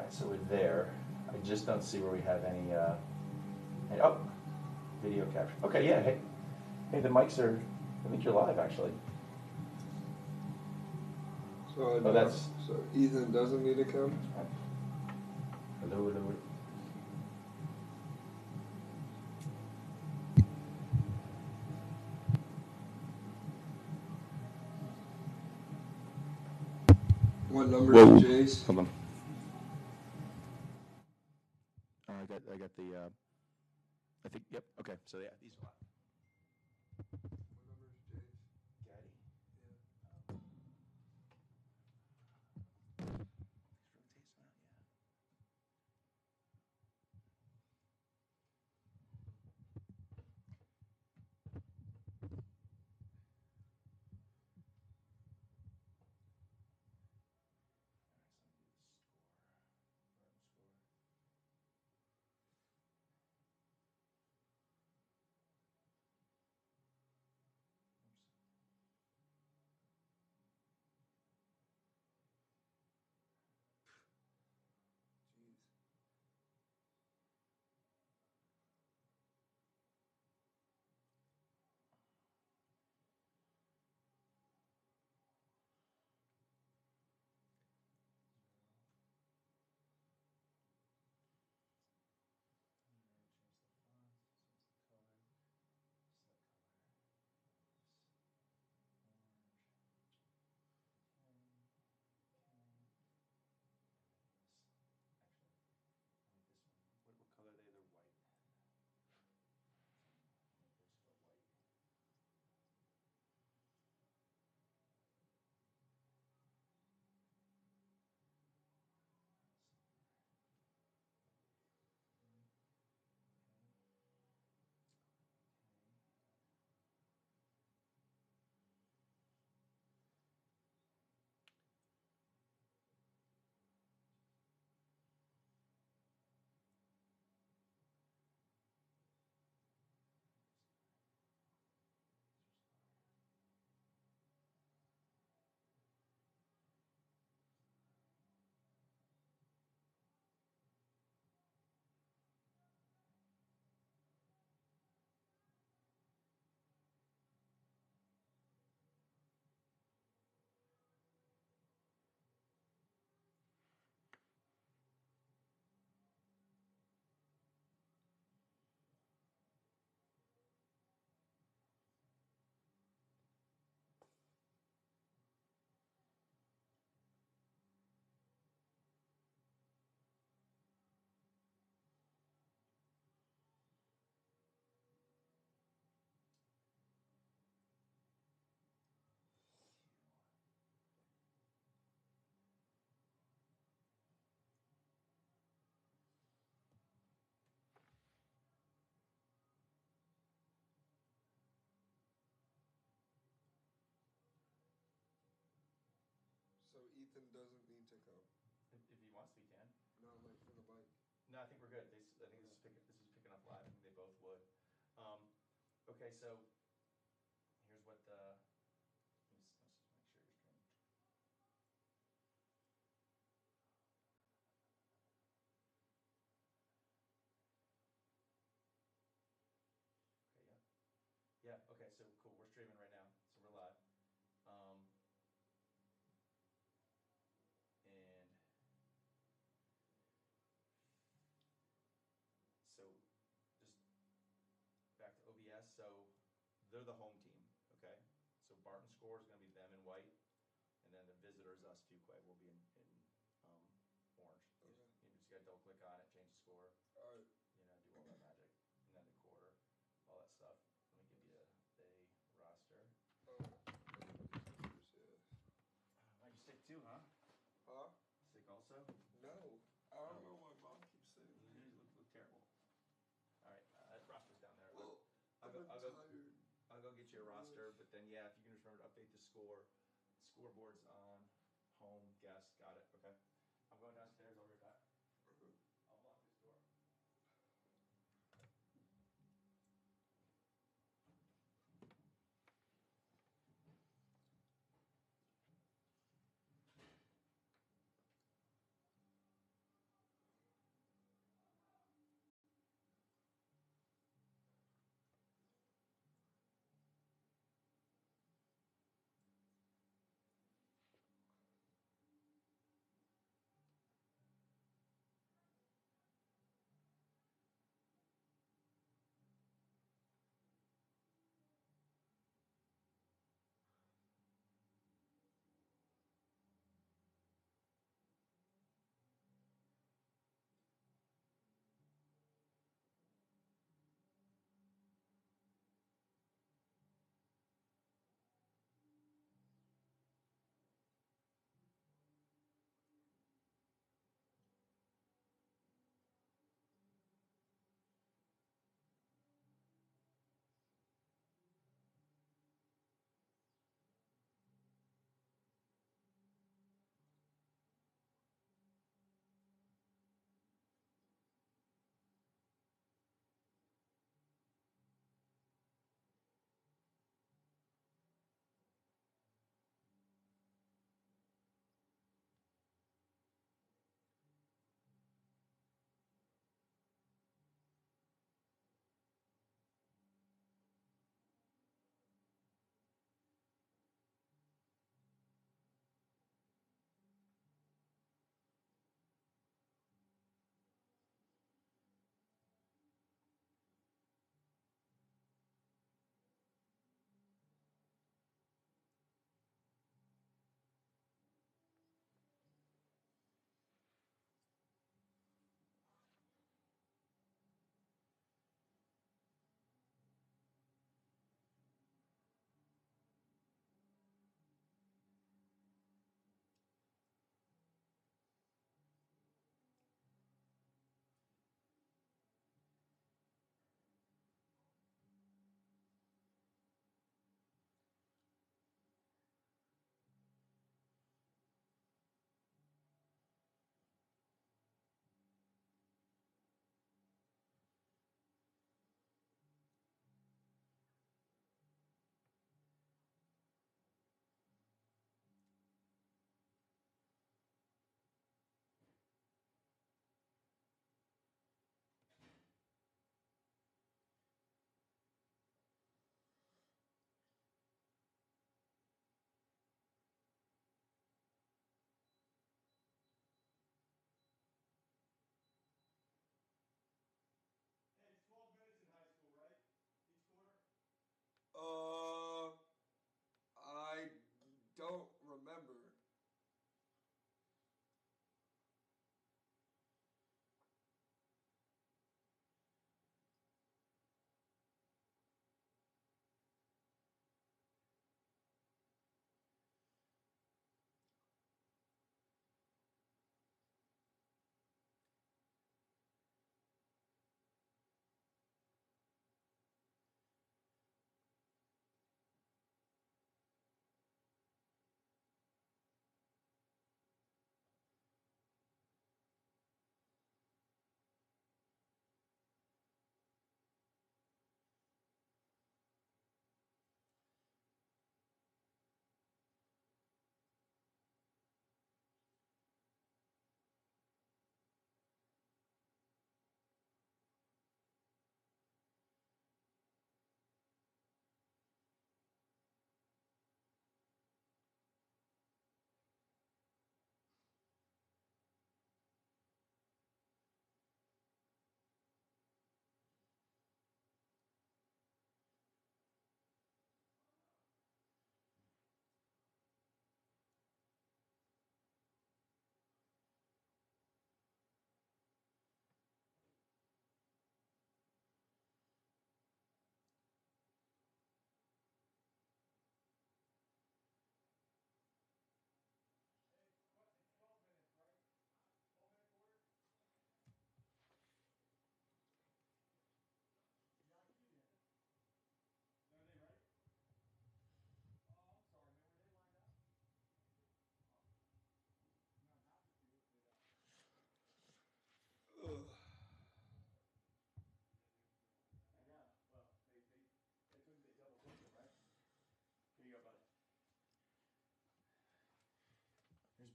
right, so we're there. I just don't see where we have any oh, video capture. Okay, yeah, hey, the mics are, I think you're live, actually. So, so Ethan doesn't need to come? Hello. What number is Jay's? Hold on. I got the, I think, yep, okay, so yeah, these are live. What number is Jay's? Gaddy? Yeah. What color are they? They're white. So Ethan doesn't need to come? If he wants, we can. No, like for the mic. No, I think we're good. I think this is picking up live. I think they both would. Okay, so here's what let's just make sure you're streaming. Okay, yeah, okay, so cool. We're streaming right now, so we're live. And so just back to OBS. So they're the home team, okay? So Barton Score is going to be them in white, and then the visitors, us, Fuquay, will be in orange. Okay. You just got to double click on it, change the score. All right. Do all that magic, and then the quarter, all that stuff. Let me give you a roster. Oh, yeah. Are you sick too, huh? Huh? Sick also? No. I don't know why mom keeps saying that. You look terrible. All right, that roster's down there. Well, I'll go get you a roster, but then yeah, if you can just remember to update the score. Scoreboard's on home, guest, got it, okay. I'm going downstairs, I'll be right back. Okay. I'll lock this door.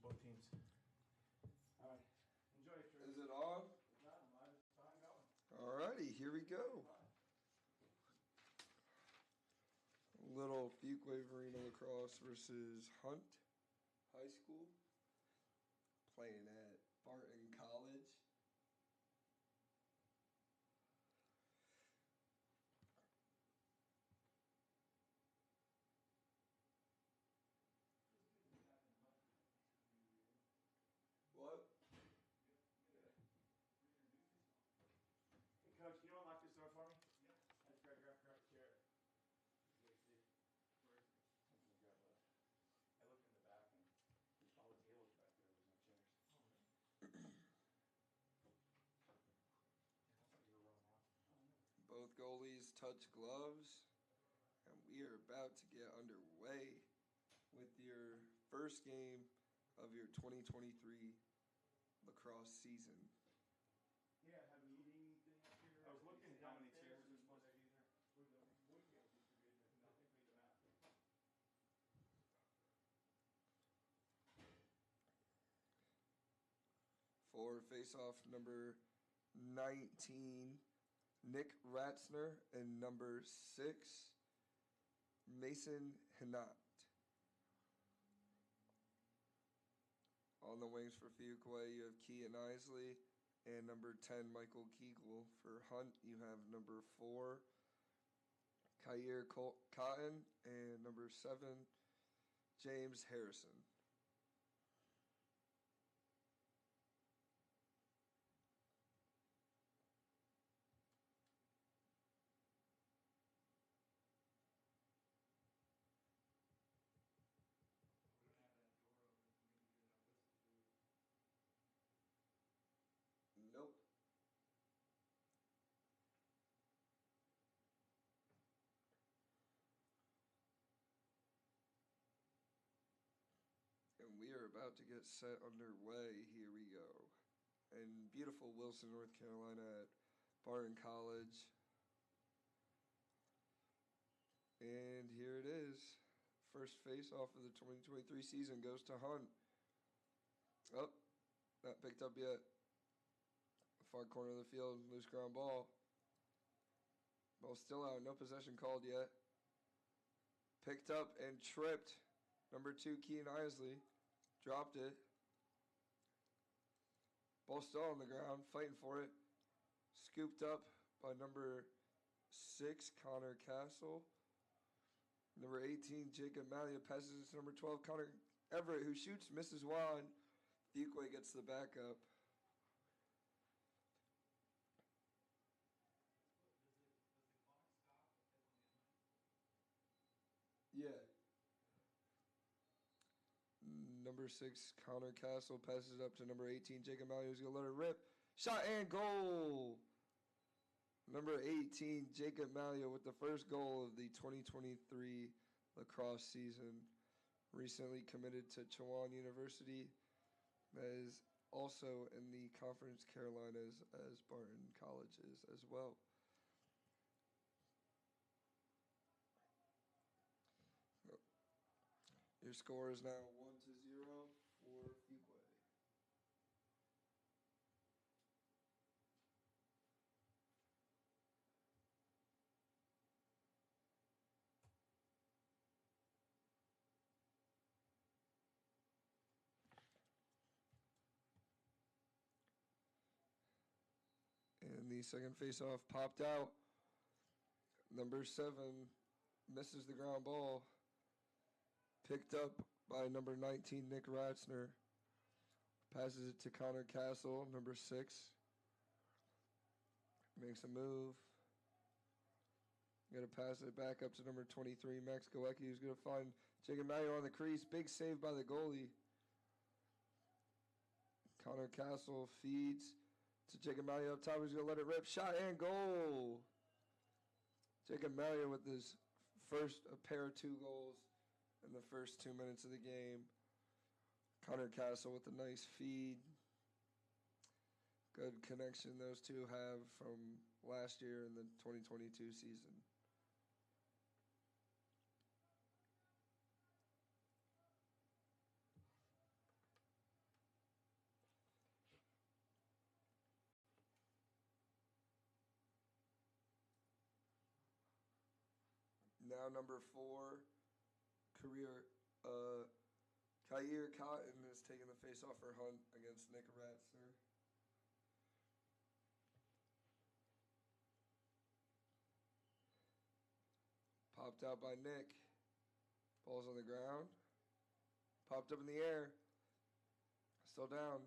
both teams. All right. Enjoy it, Drew. Is it on? Alrighty, here we go. Little Fuquay Marina Lacrosse versus Hunt High School. Playing at Barton College. What? Hey, Coach, can you unlock this door for me? Yeah. I just grab a chair. I looked in the back and all the tables were back there. There was no chairs. Oh, really? I thought you were rolling out. Oh, no. Both goalies touch gloves. And we are about to get underway with your first game of your 2023 lacrosse season. Yeah, have a meeting thing up here. I was looking how many chairs are supposed to be there. With the wood gates distributed, I think we need the map. For face-off number 19, Nick Ratzner, and number 6, Mason Hinot. On the wings for Fuquay, you have Keaton Isley, and number 10, Michael Keegle. For Hunt, you have number 4, Kair Cotton, and number 7, James Harrison. Nope. And we are about to get set underway. Here we go. In beautiful Wilson, North Carolina at Barton College. And here it is. First face-off of the 2023 season goes to Hunt. Oh, not picked up yet. Far corner of the field, loose ground ball. Ball still out, no possession called yet. Picked up and tripped. Number 2, Keaton Isley. Dropped it. Ball still on the ground, fighting for it. Scooped up by number 6, Connor Castle. Number 18, Jacob Malia passes it to number 12, Connor Everett, who shoots, misses wide. Fuquay gets the backup. Yeah. Number 6, Connor Castle passes it up to number 18, Jacob Malia, who's going to let it rip. Shot and goal! Number 18, Jacob Malia with the first goal of the 2023 lacrosse season. Recently committed to Chowan University. That is also in the Conference Carolinas as Barton College is as well. Your score is now 1-0 for Fuquay. And the second faceoff popped out. Number 7 misses the ground ball. Picked up by number 19, Nick Ratzner. Passes it to Connor Castle, number 6. Makes a move. Going to pass it back up to number 23, Max Golecki, who's going to find Jacob Mayo on the crease. Big save by the goalie. Connor Castle feeds to Jacob Mayo up top. He's going to let it rip. Shot and goal. Jacob Mayo with his first pair of 2 goals in the first 2 minutes of the game. Connor Castle with a nice feed. Good connection those two have from last year in the 2022 season. Now number 4, Kyer Cotton is taking the face-off for Hunt against Nick Ratzner. Popped out by Nick. Ball's on the ground. Popped up in the air. Still down.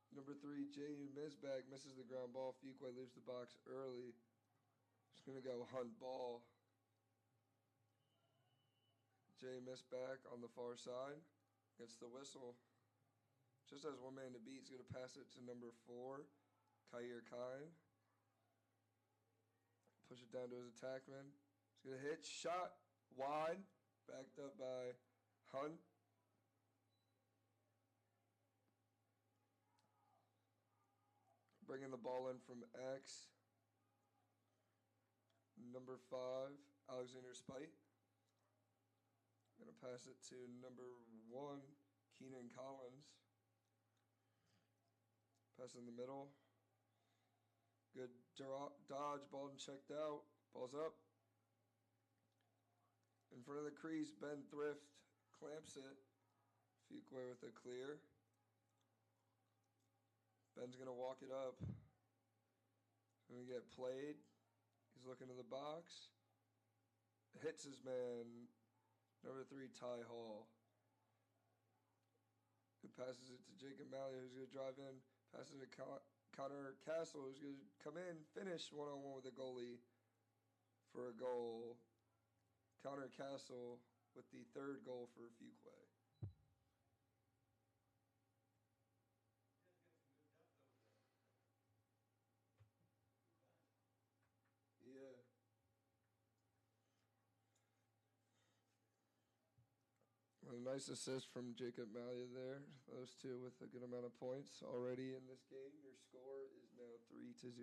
Number 3, Jay Misbag misses the ground ball. Fuqua leaves the box early. Just going to go Hunt ball. Jay Misbag on the far side. Gets the whistle. Just has one man to beat. He's going to pass it to number 4, Kyer Kine. Push it down to his attackman. He's going to hit. Shot. Wide. Backed up by Hunt. Bringing the ball in from X. Number 5, Alexander Spite. Going to pass it to number 1, Keenan Collins. Pass in the middle. Good dodge, ball and checked out. Ball's up. In front of the crease, Ben Thrift clamps it. Fuqua with a clear. Ben's going to walk it up. Going to get played. He's looking to the box. Hits his man. Number 3, Ty Hall. He passes it to Jacob Mallia, who's going to drive in. Passes it to Connor Castle, who's going to come in, finish one-on-one with the goalie for a goal. Connor Castle with the 3rd goal for Fuqua. Yeah. A nice assist from Jacob Mallia there. Those two with a good amount of points already in this game. Your score is now 3-0.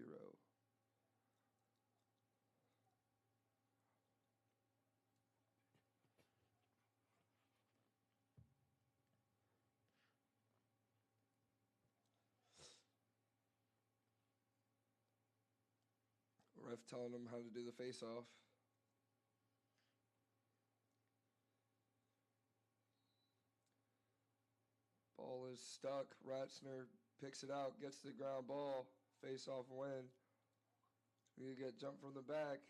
Ref telling him how to do the face-off. Ball is stuck. Ratzner picks it out, gets the ground ball. Face-off win. You get jumped from the back.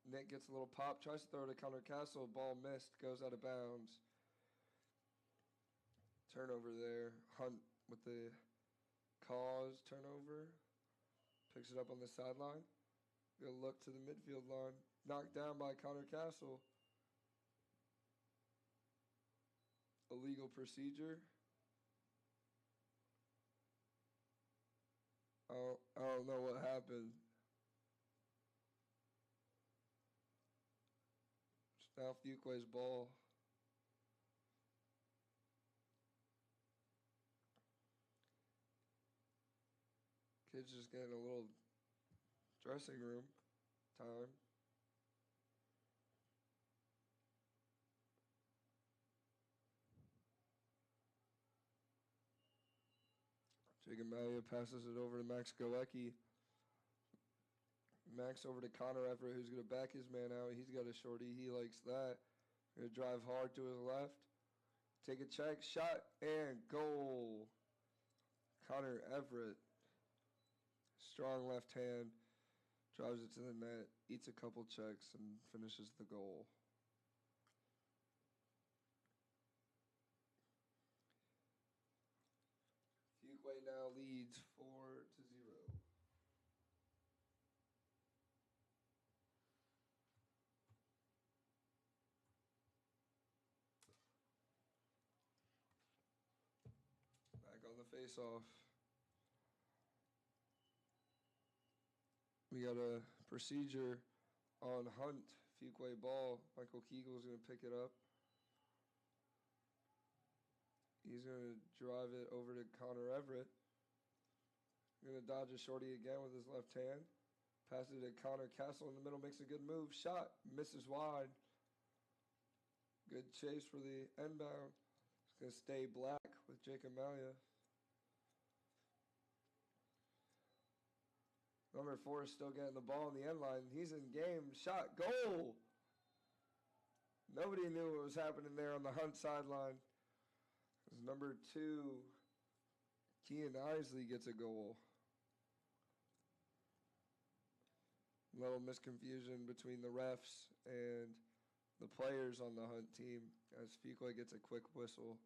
Nick gets a little pop, tries to throw it to Connor Castle. Ball missed, goes out of bounds. Turnover there. Hunt with the cause turnover. Picks it up on the sideline. Good look to the midfield line. Knocked down by Connor Castle. Illegal procedure. I don't know what happened. It's now Fuqua's ball. Kids just getting a little dressing room time. Jacob Mallia passes it over to Max Golecki. Max over to Connor Everett, who's going to back his man out. He's got a shorty. He likes that. Going to drive hard to his left. Take a check. Shot and goal. Connor Everett. Strong left hand. Drives it to the net. Eats a couple checks and finishes the goal. Fuqua now leads 4-0. Back on the face-off. We got a procedure on Hunt. Fuqua ball. Michael Keegle's going to pick it up. He's going to drive it over to Connor Everett. Going to dodge a shorty again with his left hand. Pass it to Connor Castle in the middle. Makes a good move. Shot. Misses wide. Good chase for the inbound. It's going to stay black with Jacob Mallia. Number 4 is still getting the ball in the end line. He's in game. Shot. Goal. Nobody knew what was happening there on the Hunt sideline. As number 2, Kean Isley gets a goal. Little misconfusion between the refs and the players on the Hunt team as Fuqua gets a quick whistle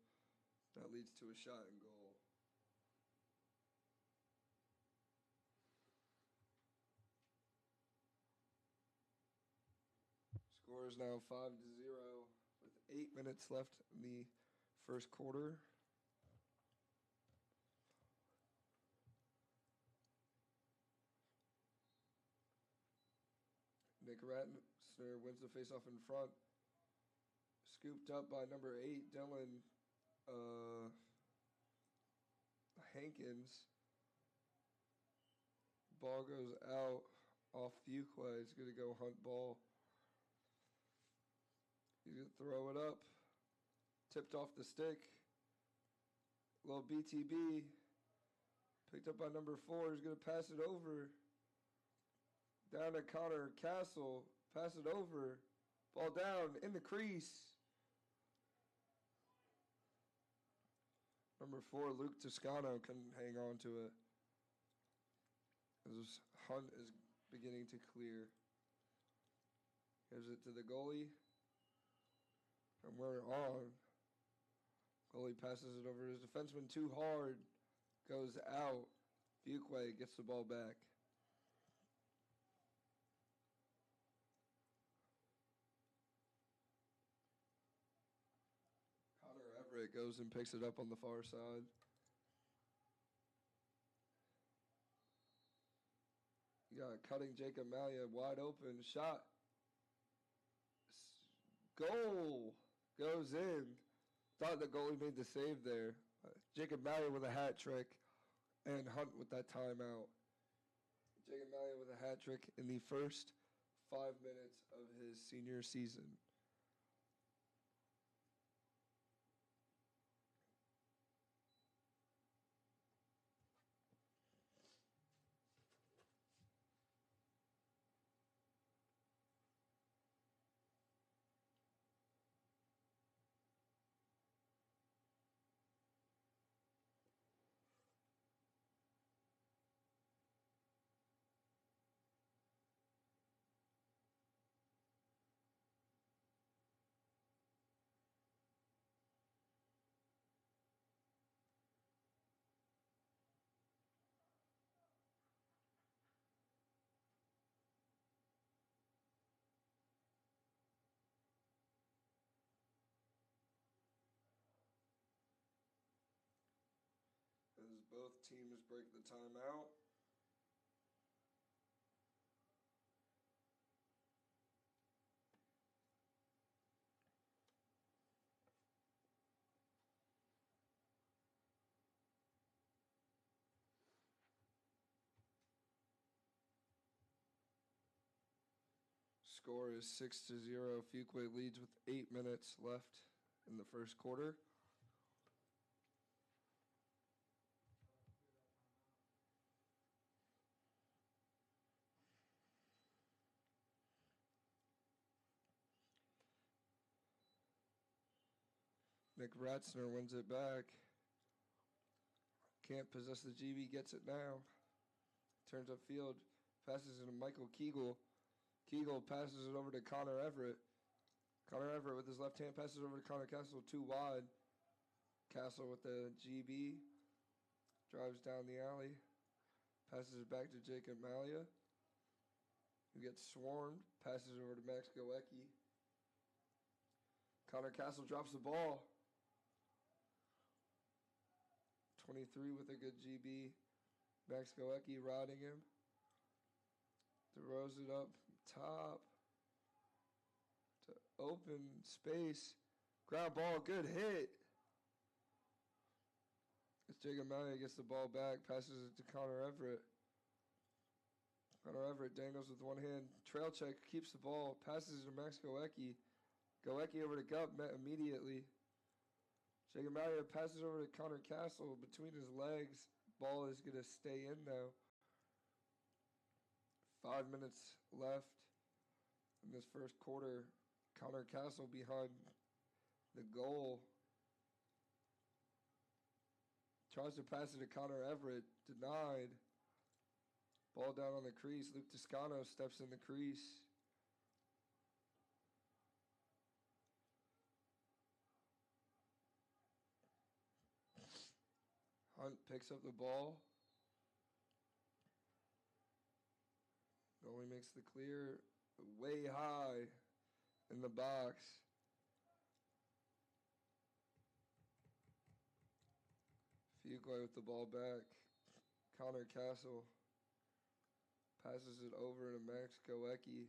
that leads to a shot and goal. Score is now 5-0 with 8 minutes left in the first quarter. Nick Ratner wins the faceoff in front. Scooped up by number 8, Dylan Hankins. Ball goes out off Fuqua. He's going to go Hunt ball. He's going to throw it up. Tipped off the stick. Little BTB. Picked up by number 4. He's going to pass it over. Down to Connor Castle. Pass it over. Ball down in the crease. Number 4, Luke Toscano, couldn't hang on to it. As Hunt is beginning to clear. Gives it to the goalie. And we're on. Goalie passes it over to his defenseman too hard. Goes out. Fuqua gets the ball back. Connor Everett goes and picks it up on the far side. You got cutting Jacob Malia wide open. Shot. Goal. Goes in. Thought the goalie made the save there. Jacob Malia with a hat trick and Hunt with that timeout. Jacob Malia with a hat trick in the first 5 minutes of his senior season. As both teams break the timeout. Score is 6-0. Fuqua leads with 8 minutes left in the first quarter. Nick Ratzner wins it back. Can't possess the GB, gets it now. Turns upfield, passes it to Michael Keegle. Keegle passes it over to Connor Everett. Connor Everett with his left hand passes over to Connor Castle, too wide. Castle with the GB. Drives down the alley. Passes it back to Jacob Malia, who gets swarmed. Passes it over to Max Goecki. Connor Castle drops the ball. 23 with a good GB. Max Goecki riding him. Throws it up top to open space. Ground ball, good hit. As Jacob Malia gets the ball back, passes it to Connor Everett. Connor Everett dangles with one hand. Trail check, keeps the ball, passes it to Max Goecki. Goecki over to Gup, met immediately. Jacob Malia passes over to Connor Castle between his legs. Ball is going to stay in though. 5 minutes left in this first quarter. Connor Castle behind the goal. Tries to pass it to Connor Everett. Denied. Ball down on the crease. Luke Toscano steps in the crease. Hunt picks up the ball. Goalie makes the clear. Way high in the box. Fuqua with the ball back. Connor Castle passes it over to Max Goecki.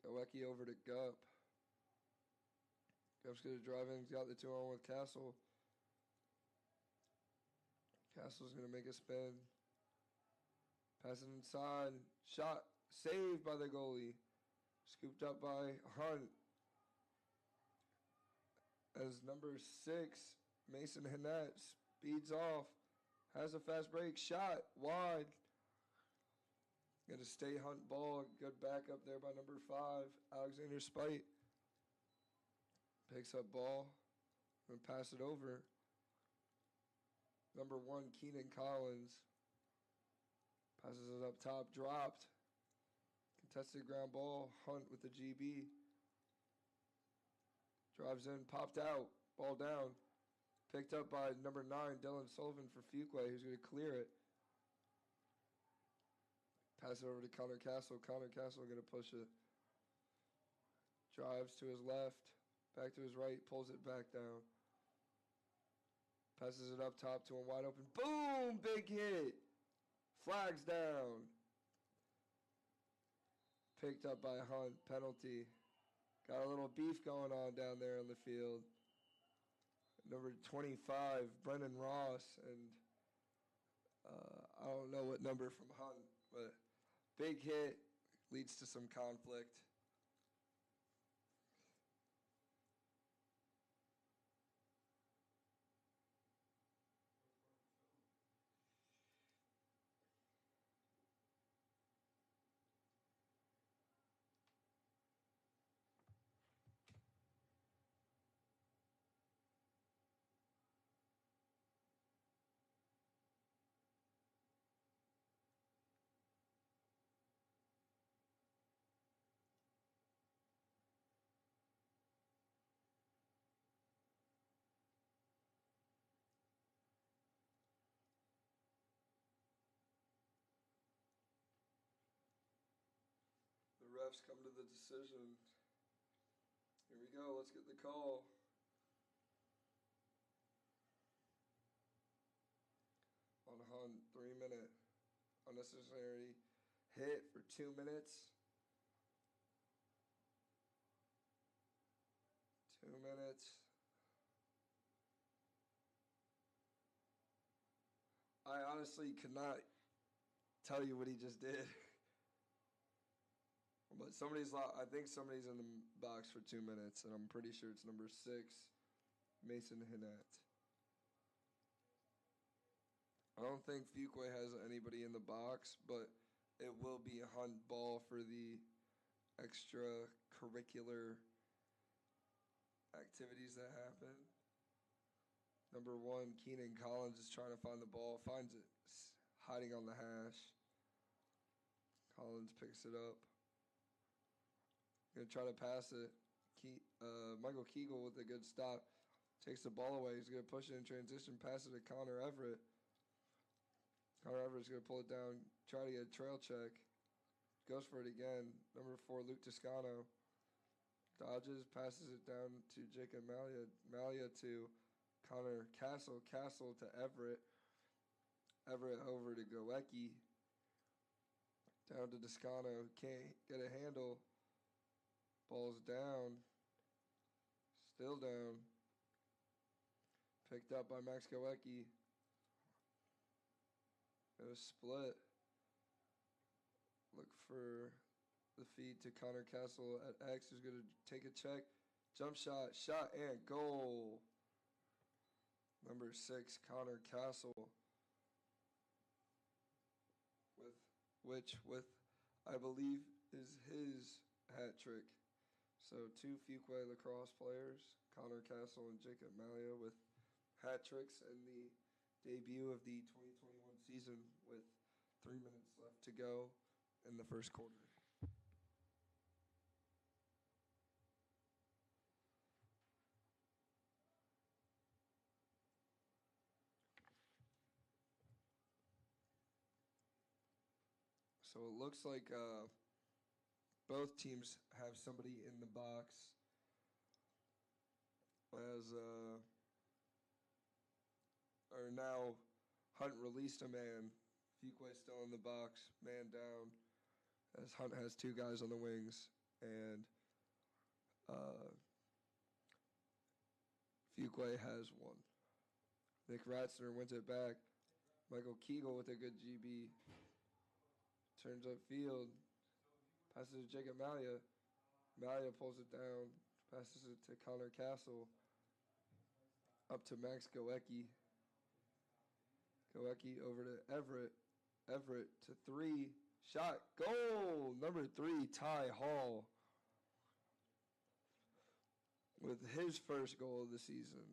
Goecki over to Gup. Gup's going to drive in. He's got the 2-on-1 with Castle. Castle's going to make a spin. Pass it inside. Shot. Saved by the goalie. Scooped up by Hunt. As number 6, Mason Hannett speeds off. Has a fast break. Shot. Wide. Going to stay Hunt ball. Good backup there by number 5, Alexander Spite. Picks up ball. And pass it over. Number 1, Keenan Collins. Passes it up top. Dropped. Contested ground ball. Hunt with the GB. Drives in. Popped out. Ball down. Picked up by number 9, Dylan Sullivan for Fuqua, who's going to clear it. Pass it over to Connor Castle. Connor Castle going to push it. Drives to his left. Back to his right. Pulls it back down. Passes it up top to him wide open. Boom! Big hit. Flags down. Picked up by Hunt. Penalty. Got a little beef going on down there on the field. Number 25, Brendan Ross, and I don't know what number from Hunt, but big hit leads to some conflict. The refs come to the decision. Here we go. Let's get the call. On Hunt, 3-minute unnecessary hit for 2 minutes. 2 minutes. I honestly could not tell you what he just did. But I think somebody's in the box for 2 minutes, and I'm pretty sure it's number 6, Mason Hannett. I don't think Fuqua has anybody in the box, but it will be a Hunt ball for the extracurricular activities that happen. Number 1, Keenan Collins is trying to find the ball, finds it, hiding on the hash. Collins picks it up. Going to try to pass it. Michael Kegel with a good stop. Takes the ball away. He's going to push it in transition, pass it to Connor Everett. Connor Everett's going to pull it down, try to get a trail check. Goes for it again. Number 4, Luke Toscano. Dodges, passes it down to Jacob Malia. Malia to Connor Castle. Castle to Everett. Everett over to Goecki. Down to Toscano. Can't get a handle. Ball's down. Still down. Picked up by Max Goecki. It was split. Look for the feed to Connor Castle at X, who's going to take a check. Jump shot. Shot and goal. Number 6, Connor Castle. which with, I believe, is his hat trick. So 2 Fuquay lacrosse players, Connor Castle and Jacob Malia, with hat tricks in the debut of the 2021 season with 3 minutes left to go in the first quarter. So it looks like both teams have somebody in the box as or now Hunt released a man. Fuquay still in the box, man down, as Hunt has 2 guys on the wings, and Fuquay has 1. Nick Ratzner wins it back. Michael Kegel with a good GB. Turns up field. Passes to Jacob Malia. Malia pulls it down. Passes it to Connor Castle. Up to Max Goecki. Goecki over to Everett. Everett to 3. Shot. Goal! Number 3, Ty Hall. With his first goal of the season.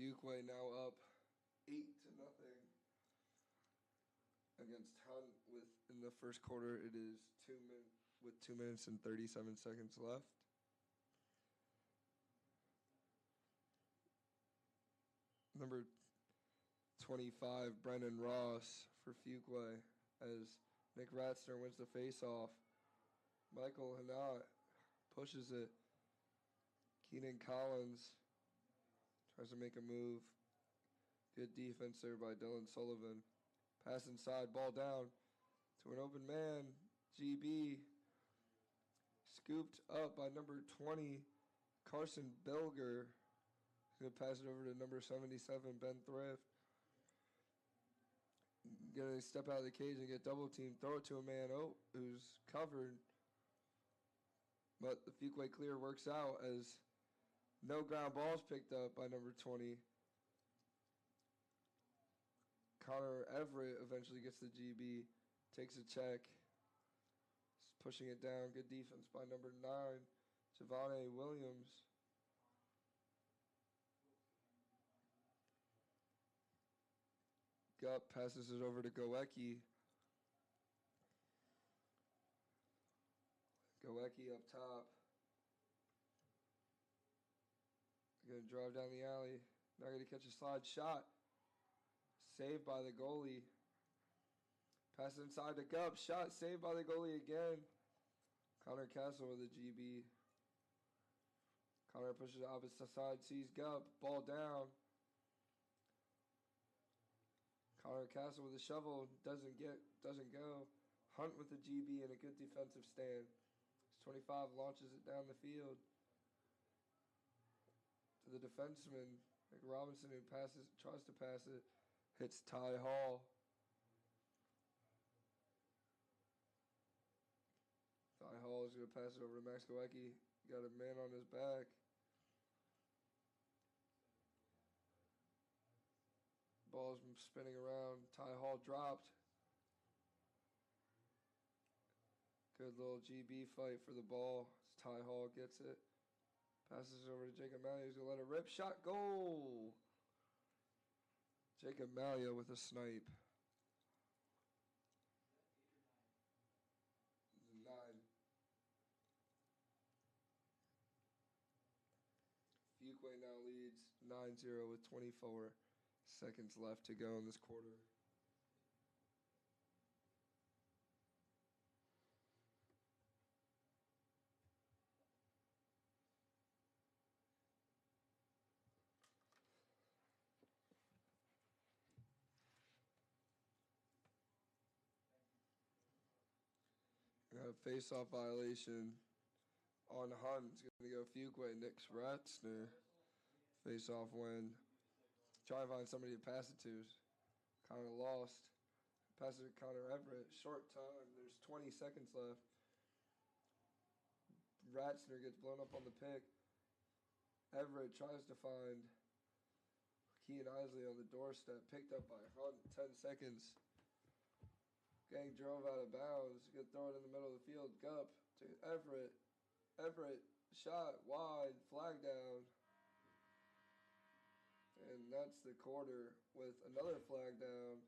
Fuquay now up 8-0 against Hunt. With in the first quarter, it is 2 minutes and 37 seconds left. Number 25, Brennan Ross for Fuquay, as Nick Ratzner wins the faceoff. Michael Hanat pushes it. Keenan Collins tries to make a move. Good defense there by Dylan Sullivan. Pass inside, ball down to an open man. GB scooped up by number 20, Carson Belger. He's going to pass it over to number 77, Ben Thrift. Going to step out of the cage and get double teamed. Throw it to a man who's covered. But the Fuquay clear works out as no ground balls picked up by number 20. Connor Everett eventually gets the GB, takes a check, pushing it down. Good defense by number 9, Javante Williams. Gup passes it over to Goecki. Goecki up top. Going to drive down the alley. Not going to catch a slide shot. Saved by the goalie. Pass inside to Gup. Shot saved by the goalie again. Connor Castle with a GB. Connor pushes it opposite side. Sees Gup. Ball down. Connor Castle with a shovel. Doesn't go. Hunt with the GB and a good defensive stand. 25 launches it down the field to the defenseman, Nick Robinson, who tries to pass it, hits Ty Hall. Ty Hall is going to pass it over to Max Goecki. Got a man on his back. Ball's spinning around. Ty Hall dropped. Good little GB fight for the ball. Ty Hall gets it. Passes it over to Jacob Malia. He's going to let it rip. Shot. Goal. Jacob Malia with a snipe. 9. Fuquay now leads 9-0 with 24 seconds left to go in this quarter. Got a face-off violation on Hunt. It's going to go Fuquay. Nick Ratzner. Face-off win. Try and find somebody to pass it to. Kind of lost. Pass it to Connor Everett. Short time. There's 20 seconds left. Ratzner gets blown up on the pick. Everett tries to find Kean Isley on the doorstep. Picked up by Hunt. 10 seconds. Gang drove out of bounds. Gonna throw it in the middle of the field. Gup to Everett. Everett shot wide. Flag down. And that's the quarter with another flag down.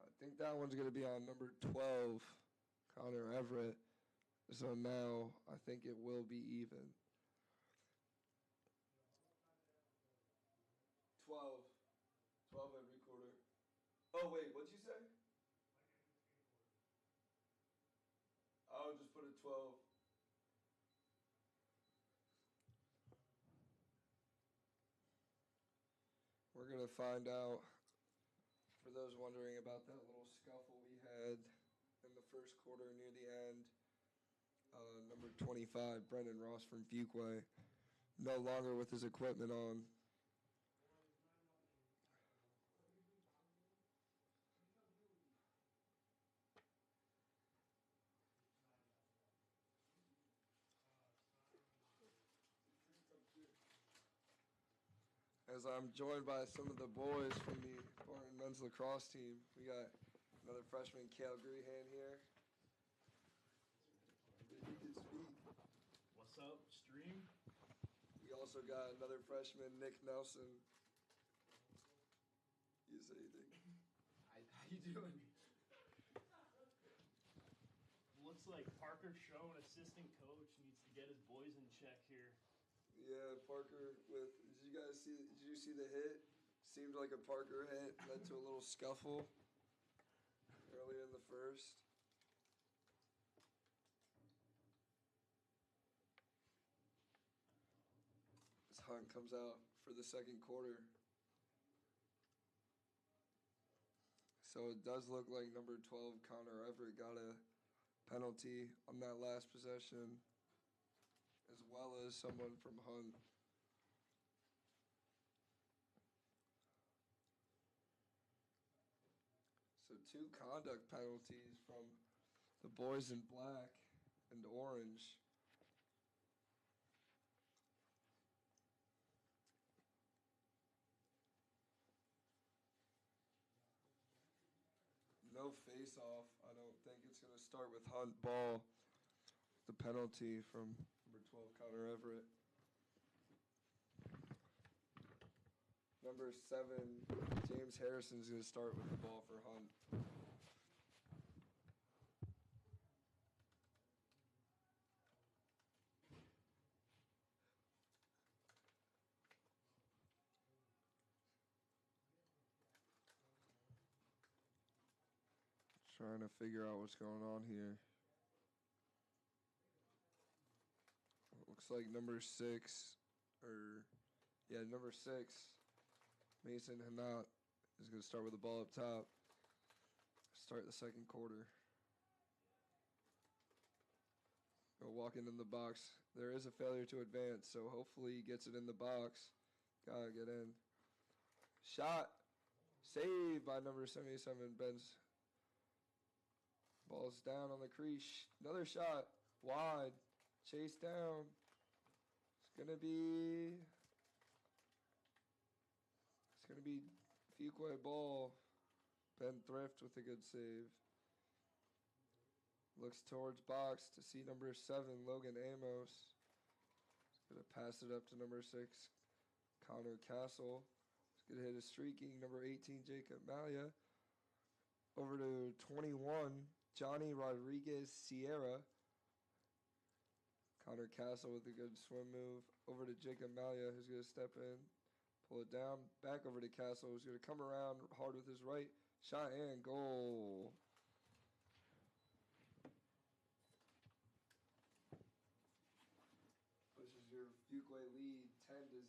I think that one's going to be on number 12, Connor Everett. So now I think it will be even. 12. 12 every quarter. Oh, wait, what'd you say? I'll just put it 12. We're going to find out, for those wondering about that little scuffle we had in the first quarter near the end, number 25, Brendan Ross from Fuquay, no longer with his equipment on. As I'm joined by some of the boys from the Barton men's lacrosse team, we got another freshman, Cale Grehan here. If he can speak. What's up, stream? We also got another freshman, Nick Nelson. You say anything? How you doing? Looks like Parker Show, an assistant coach, needs to get his boys in check here. Yeah, Parker with, did you see the hit? Seemed like a Parker hit, led to a little scuffle earlier in the first. As Hunt comes out for the second quarter. So it does look like number 12, Connor Everett, got a penalty on that last possession, as well as someone from Hunt. So 2 conduct penalties from the boys in black and orange. No face-off. I don't think it's going to start with Hunt ball. The penalty from number 12, Connor Everett. Number 7, James Harrison is going to start with the ball for Hunt. Trying to figure out what's going on here. Looks like number 6, number 6, Mason Hanat is going to start with the ball up top. Start the second quarter. Walking in the box. There is a failure to advance, so hopefully he gets it in the box. Gotta get in. Shot. Saved by number 77, Benz. Ball's down on the crease. Another shot. Wide. Chase down. It's going to be Fuquay ball. Ben Thrift with a good save. Looks towards box to see number 7, Logan Amos. He's going to pass it up to number 6, Connor Castle. He's going to hit a streaking number 18, Jacob Malia. Over to 21, Johnny Rodriguez Sierra. Connor Castle with a good swim move. Over to Jacob Malia, who's going to step in, pull it down. Back over to Castle, who's going to come around hard with his right. Shot and goal. Pushes your Fuquay lead 10-0.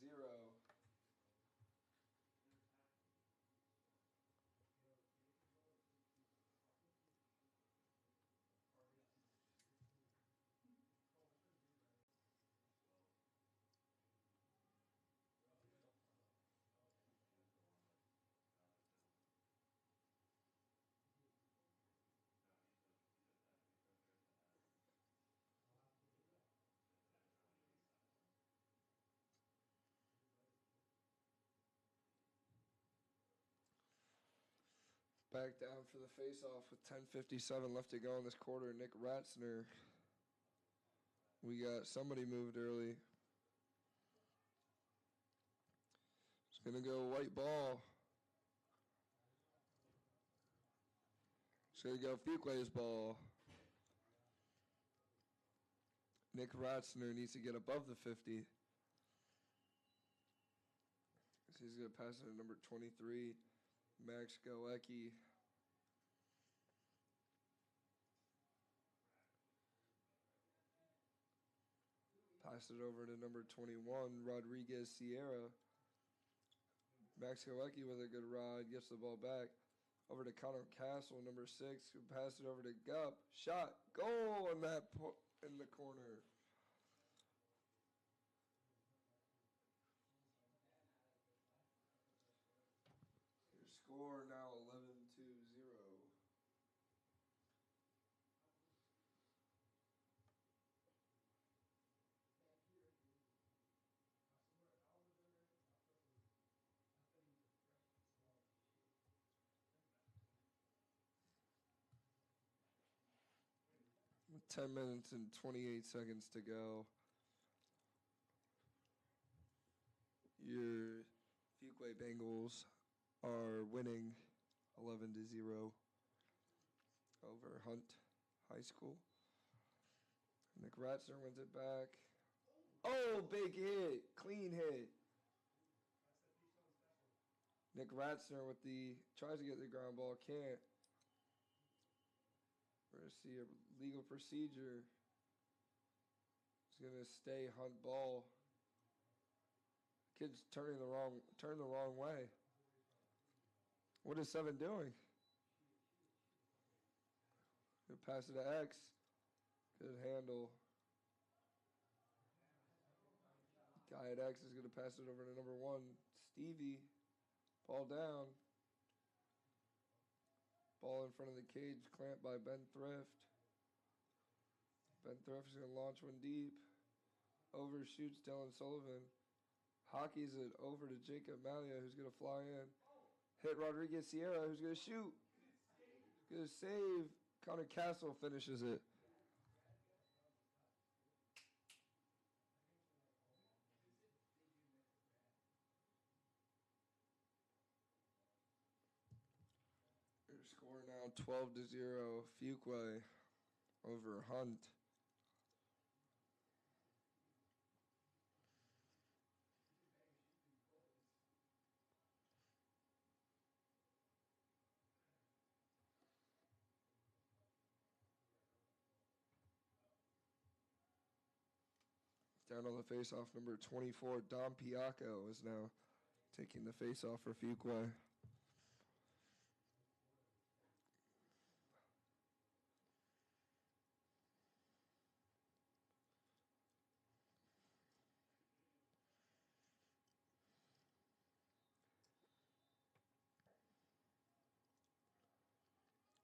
Back down for the face-off with 10:57 left to go in this quarter. Nick Ratzner. We got somebody moved early. It's going to go white ball. It's going to go Fuquay's ball. Nick Ratzner needs to get above the 50. So he's going to pass it to number 23, Max Goecki. Pass it over to number 21, Rodriguez Sierra. Max Goecki with a good ride, gets the ball back. Over to Connor Castle, number 6, who passed it over to Gup. Shot, goal in in the corner. Your score now 11-0. With 10 minutes and 28 seconds to go. Your Fuquay Bengals are winning 11-0 over Hunt High School. Nick Ratzner wins it back. Oh, big hit. Clean hit. Nick Ratzner tries to get the ground ball, can't. We're going to see a legal procedure. It's going to stay Hunt ball. Kid's turned the wrong way. What is 7 doing? Good pass it to X. Good handle. Guy at X is going to pass it over to number 1, Stevie. Ball down. Ball in front of the cage, clamped by Ben Thrift. Ben Thrift is going to launch one deep. Overshoots Dylan Sullivan. Hockey's it over to Jacob Malia, who's going to fly in. Hit Rodriguez Sierra, who's going to shoot. Going to save. Connor Castle finishes it. Your score now 12-0. Fuquay over Hunt. Down on the faceoff, number 24, Dom Piacco is now taking the faceoff for Fuquay.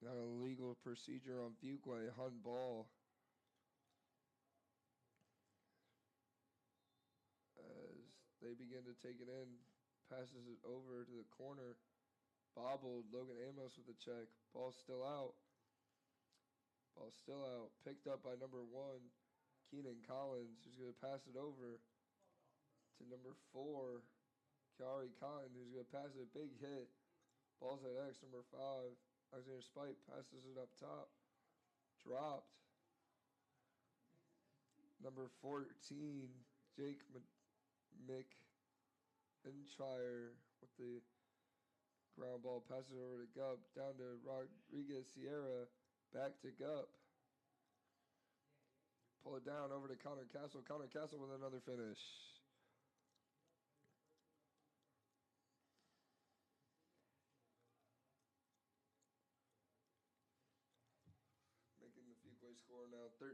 Got a legal procedure on Fuquay, Hunt ball. As they begin to take it in, passes it over to the corner. Bobbled, Logan Amos with the check. Ball's still out. Ball's still out. Picked up by number 1, Keenan Collins, who's going to pass it over to number 4, Kiari Cotton, who's going to pass it. Big hit. Ball's at X, number 5. Alexander Spite passes it up top. Dropped. Number 14, Jake McIntyre with the ground ball. Passes it over to Gup. Down to Rodriguez Sierra. Back to Gup. Pull it down over to Connor Castle. Connor Castle with another finish. Making the Fuquay score now 13-0.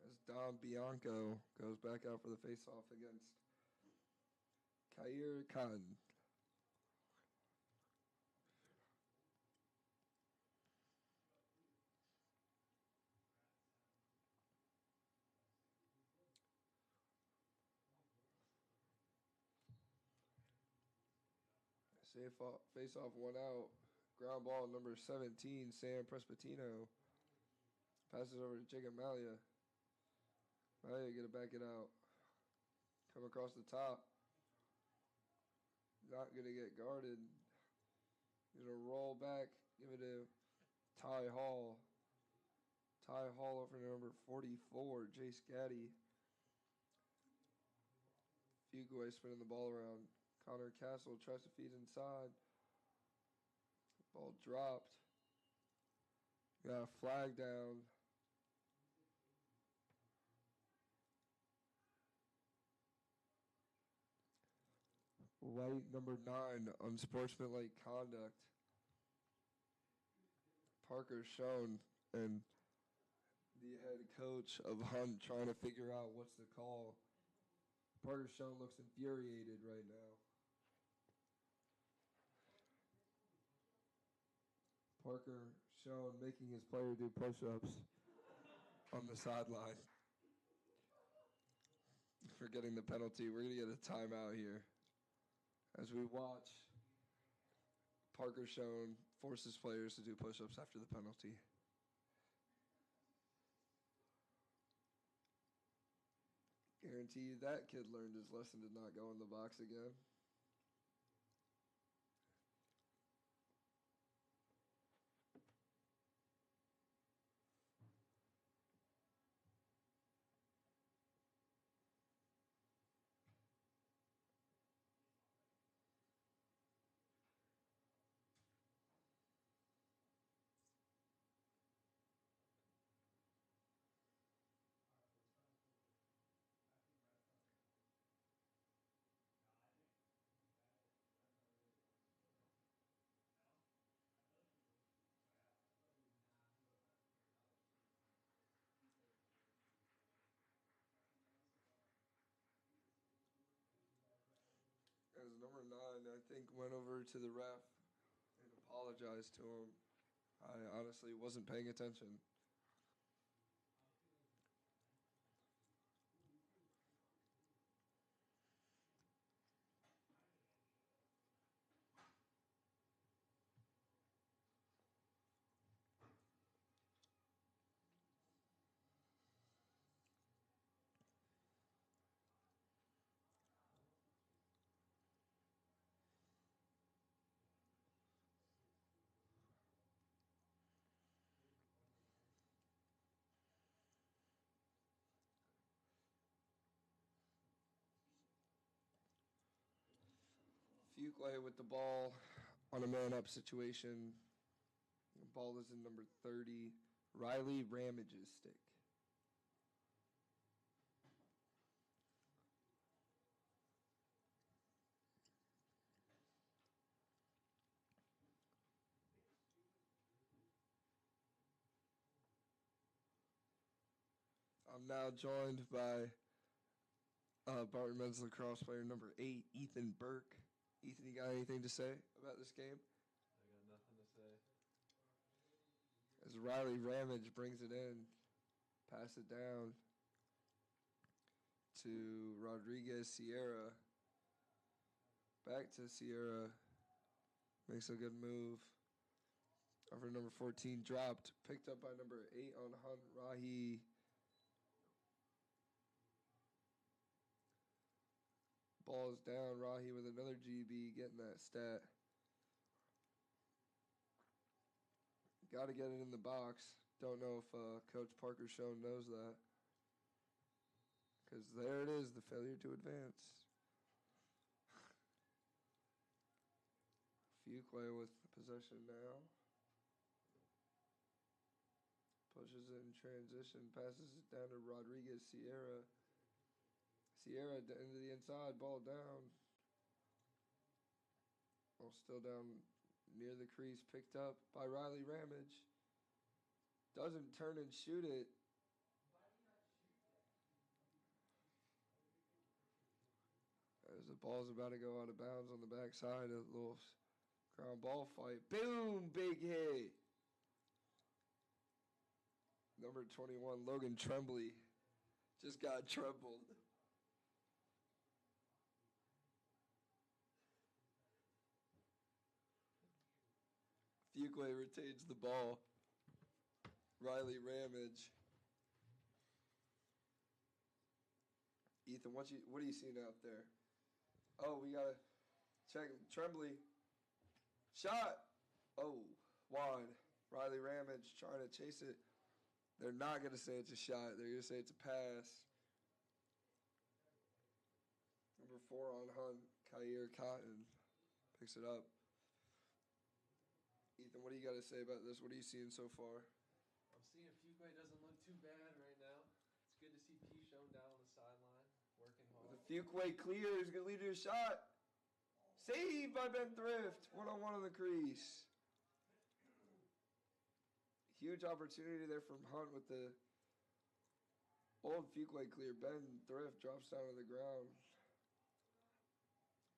As Dom Bianco goes back out for the face-off against Kair Khan. Face off, one out. Ground ball, number 17, Sam Prespatino. Passes over to Jacob Malia. Malia gonna back it out. Come across the top. Not gonna get guarded. Gonna roll back. Give it to Ty Hall. Ty Hall over to number 44, Jace Gaddy. Fuguay spinning the ball around. Connor Castle tries to feed inside. Ball dropped. Got a flag down. White number 9, unsportsmanlike conduct. Parker Schoen and the head coach of Hunt trying to figure out what's the call. Parker Schoen looks infuriated right now. Parker Schoen making his player do push-ups on the sideline for getting the penalty. We're going to get a timeout here as we watch Parker Schoen force his players to do push-ups after the penalty. Guarantee you that kid learned his lesson to not go in the box again. As number 9, I think, went over to the ref and apologized to him. I honestly wasn't paying attention. Fuqua with the ball on a man-up situation. The ball is in number 30, Riley Ramage's stick. I'm now joined by Barton men's lacrosse player number 8, Ethan Burke. Ethan, you got anything to say about this game? I got nothing to say. As Riley Ramage brings it in, pass it down to Rodriguez Sierra. Back to Sierra. Makes a good move. Over number 14, dropped. Picked up by number 8 on Hunt, Rahi. Ball is down. Rahi with another GB, getting that stat. Got to get it in the box. Don't know if Coach Parker Schoen knows that. Because there it is, the failure to advance. Fuqua with possession now. Pushes it in transition, passes it down to Rodriguez Sierra. Sierra into the inside, ball down. Ball still down near the crease, picked up by Riley Ramage. Doesn't turn and shoot it. As the ball's about to go out of bounds on the backside, a little ground ball fight. Boom, big hit. Number 21, Logan Tremblay, just got trembled. Fuquay retains the ball. Riley Ramage. Ethan, what are you seeing out there? Oh, we gotta check. Tremblay. Shot. Oh, wide. Riley Ramage trying to chase it. They're not gonna say it's a shot. They're gonna say it's a pass. Number 4 on Hunt, Kyer Cotton picks it up. Ethan, what do you got to say about this? What are you seeing so far? I'm seeing Fuquay doesn't look too bad right now. It's good to see P shown down on the sideline, working hard. The Fuquay clear is going to lead to a shot. Saved by Ben Thrift. 1-on-1 on the crease. Huge opportunity there from Hunt with the old Fuquay clear. Ben Thrift drops down to the ground.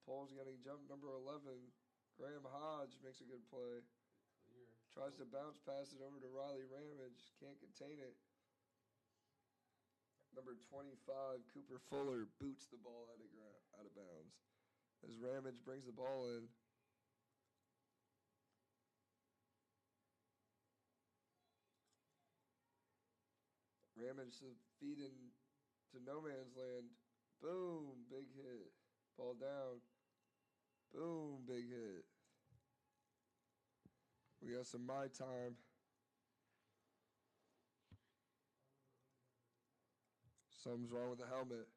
Pole's getting jumped. Number 11, Graham Hodge makes a good play. Clear. Tries to bounce pass it over to Riley Ramage. Can't contain it. Number 25, Cooper Fuller, boots the ball out of bounds as Ramage brings the ball in. Ramage to feed in to no man's land. Boom, big hit. Ball down. Boom, big hit. We got some my time. Something's wrong with the helmet.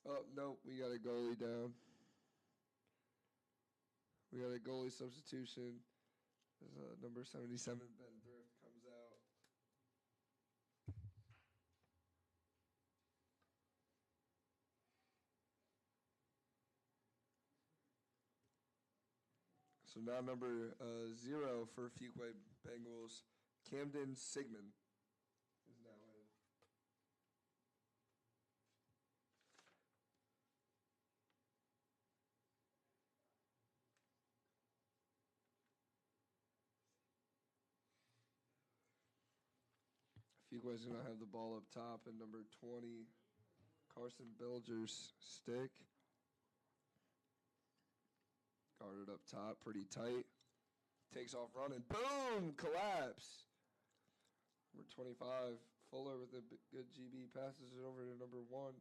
Oh, nope, we got a goalie down. We got a goalie substitution. As number 77, Ben Thrift, comes out. So now number 0 for Fuquay Bengals, Camden Sigmund is now in. Fuquay's going to have the ball up top, and number 20, Carson Bilger's stick. Guarded up top, pretty tight. Takes off running. Boom! Collapse. Number 25, Fuller with a good GB. Passes it over to number 1,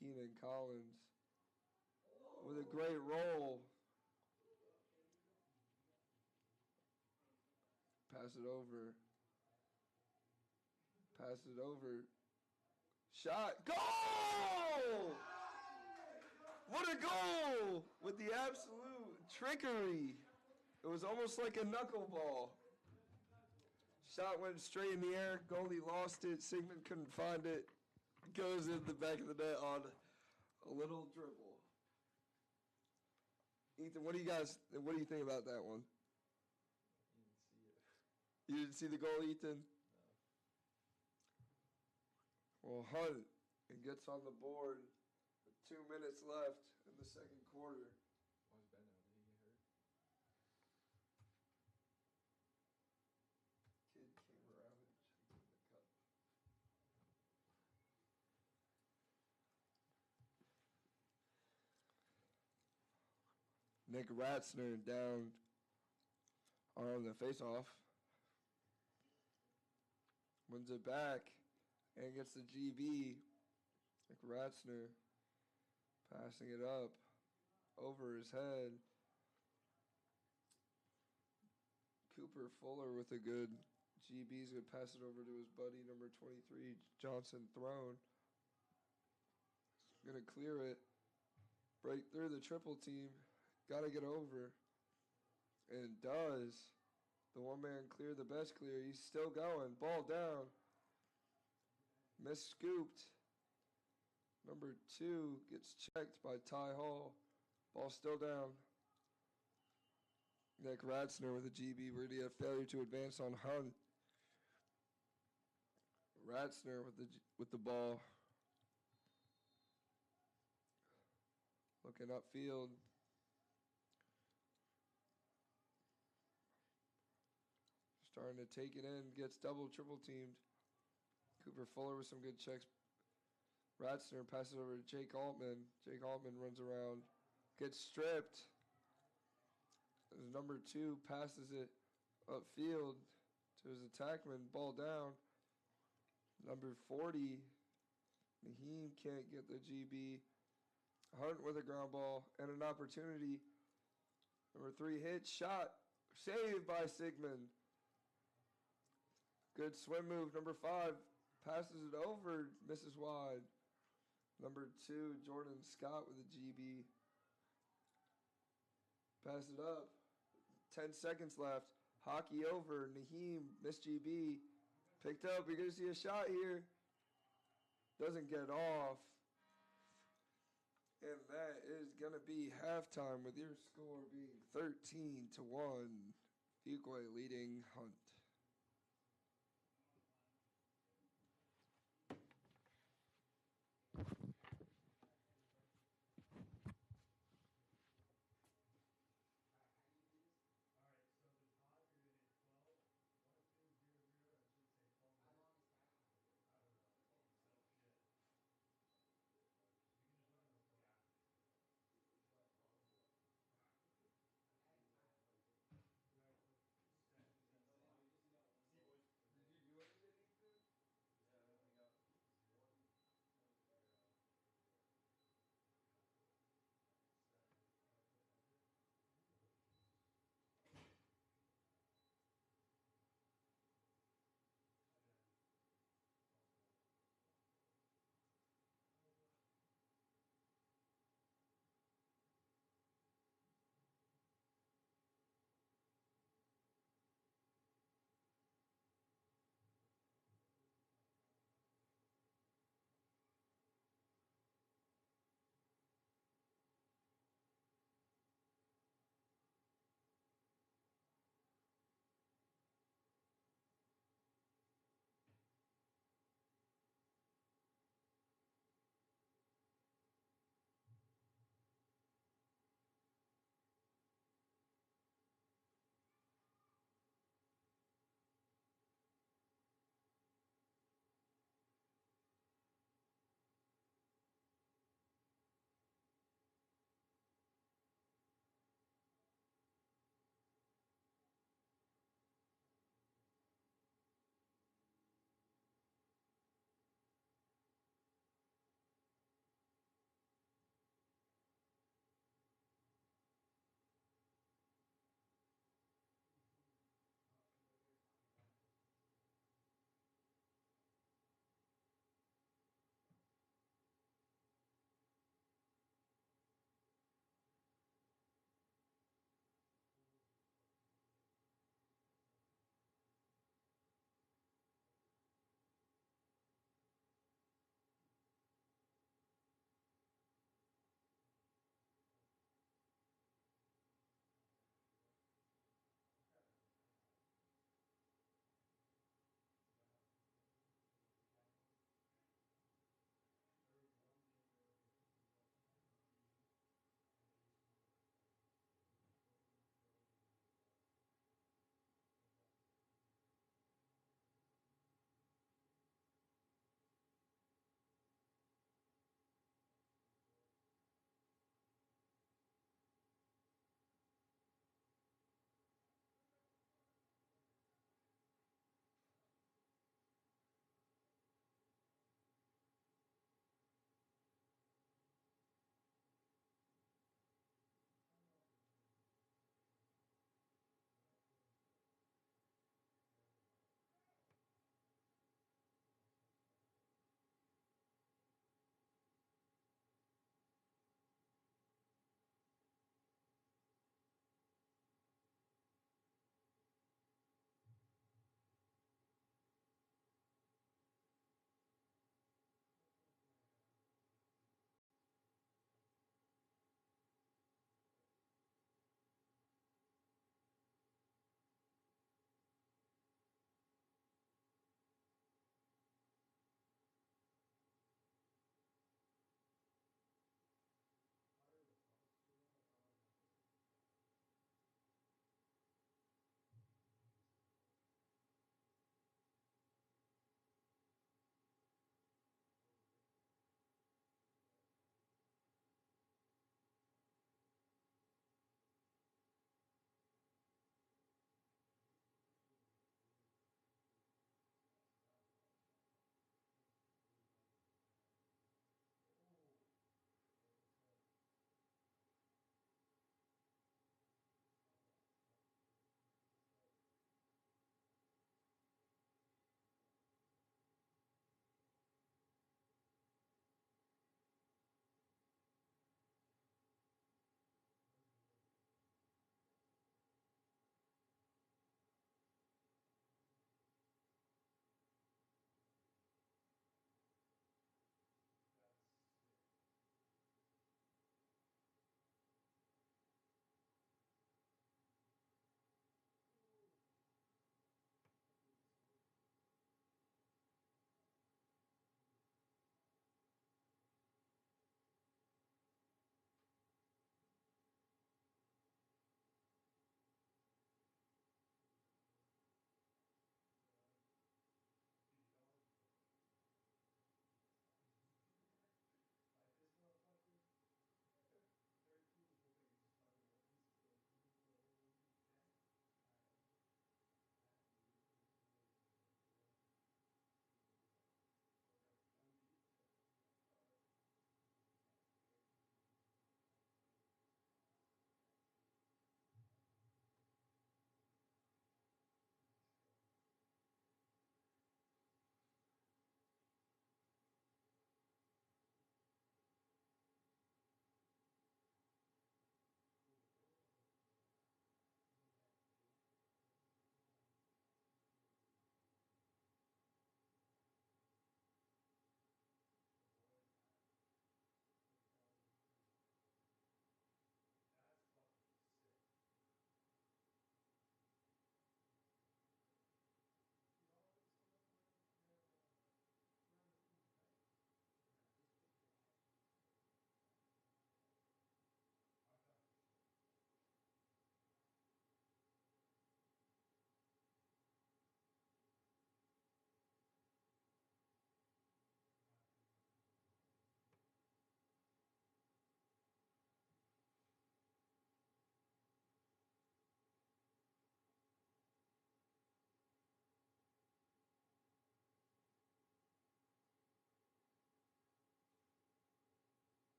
Keenan Collins. With a great roll. Pass it over. Pass it over. Shot. Goal! What a goal! With the absolute trickery. It was almost like a knuckleball. Shot went straight in the air. Goalie lost it. Sigmund couldn't find it. Goes in the back of the net on a little dribble. Ethan, what do you think about that one? You didn't see it. You didn't see the goal, Ethan? No. Well, Hunt and gets on the board with 2 minutes left in the second quarter. Why is Ben out? Did he get hurt? Kid came around and checked in the cup. Nick Ratzner down on the face-off. Wins it back and gets the GB. Nick Ratzner passing it up over his head. Cooper Fuller with a good GB's going to pass it over to his buddy, number 23, Johnson Throne. Going to clear it. Break through the triple team. Got to get over. And does. The one-man clear, the best clear. He's still going. Ball down. Miss-scooped. Number 2 gets checked by Ty Hall. Ball still down. Nick Ratzner with a GB. We're going to get a failure to advance on Hunt. Ratzner with the ball. Looking upfield. Starting to take it in. Gets double, triple teamed. Cooper Fuller with some good checks. Ratzner passes over to Jake Altman. Jake Altman runs around. Gets stripped. as number 2 passes it upfield to his attackman. Ball down. Number 40, Naheem can't get the GB. Hunt with a ground ball and an opportunity. Number 3 hit, shot, saved by Sigmund. Good swim move. Number 5 passes it over, misses wide. Number 2, Jordan Scott with a GB. Pass it up. 10 seconds left. Hockey over. Naheem, missed GB. Picked up. You're going to see a shot here. Doesn't get off. And that is going to be halftime with your score being 13-1. Fuquay leading Hunt.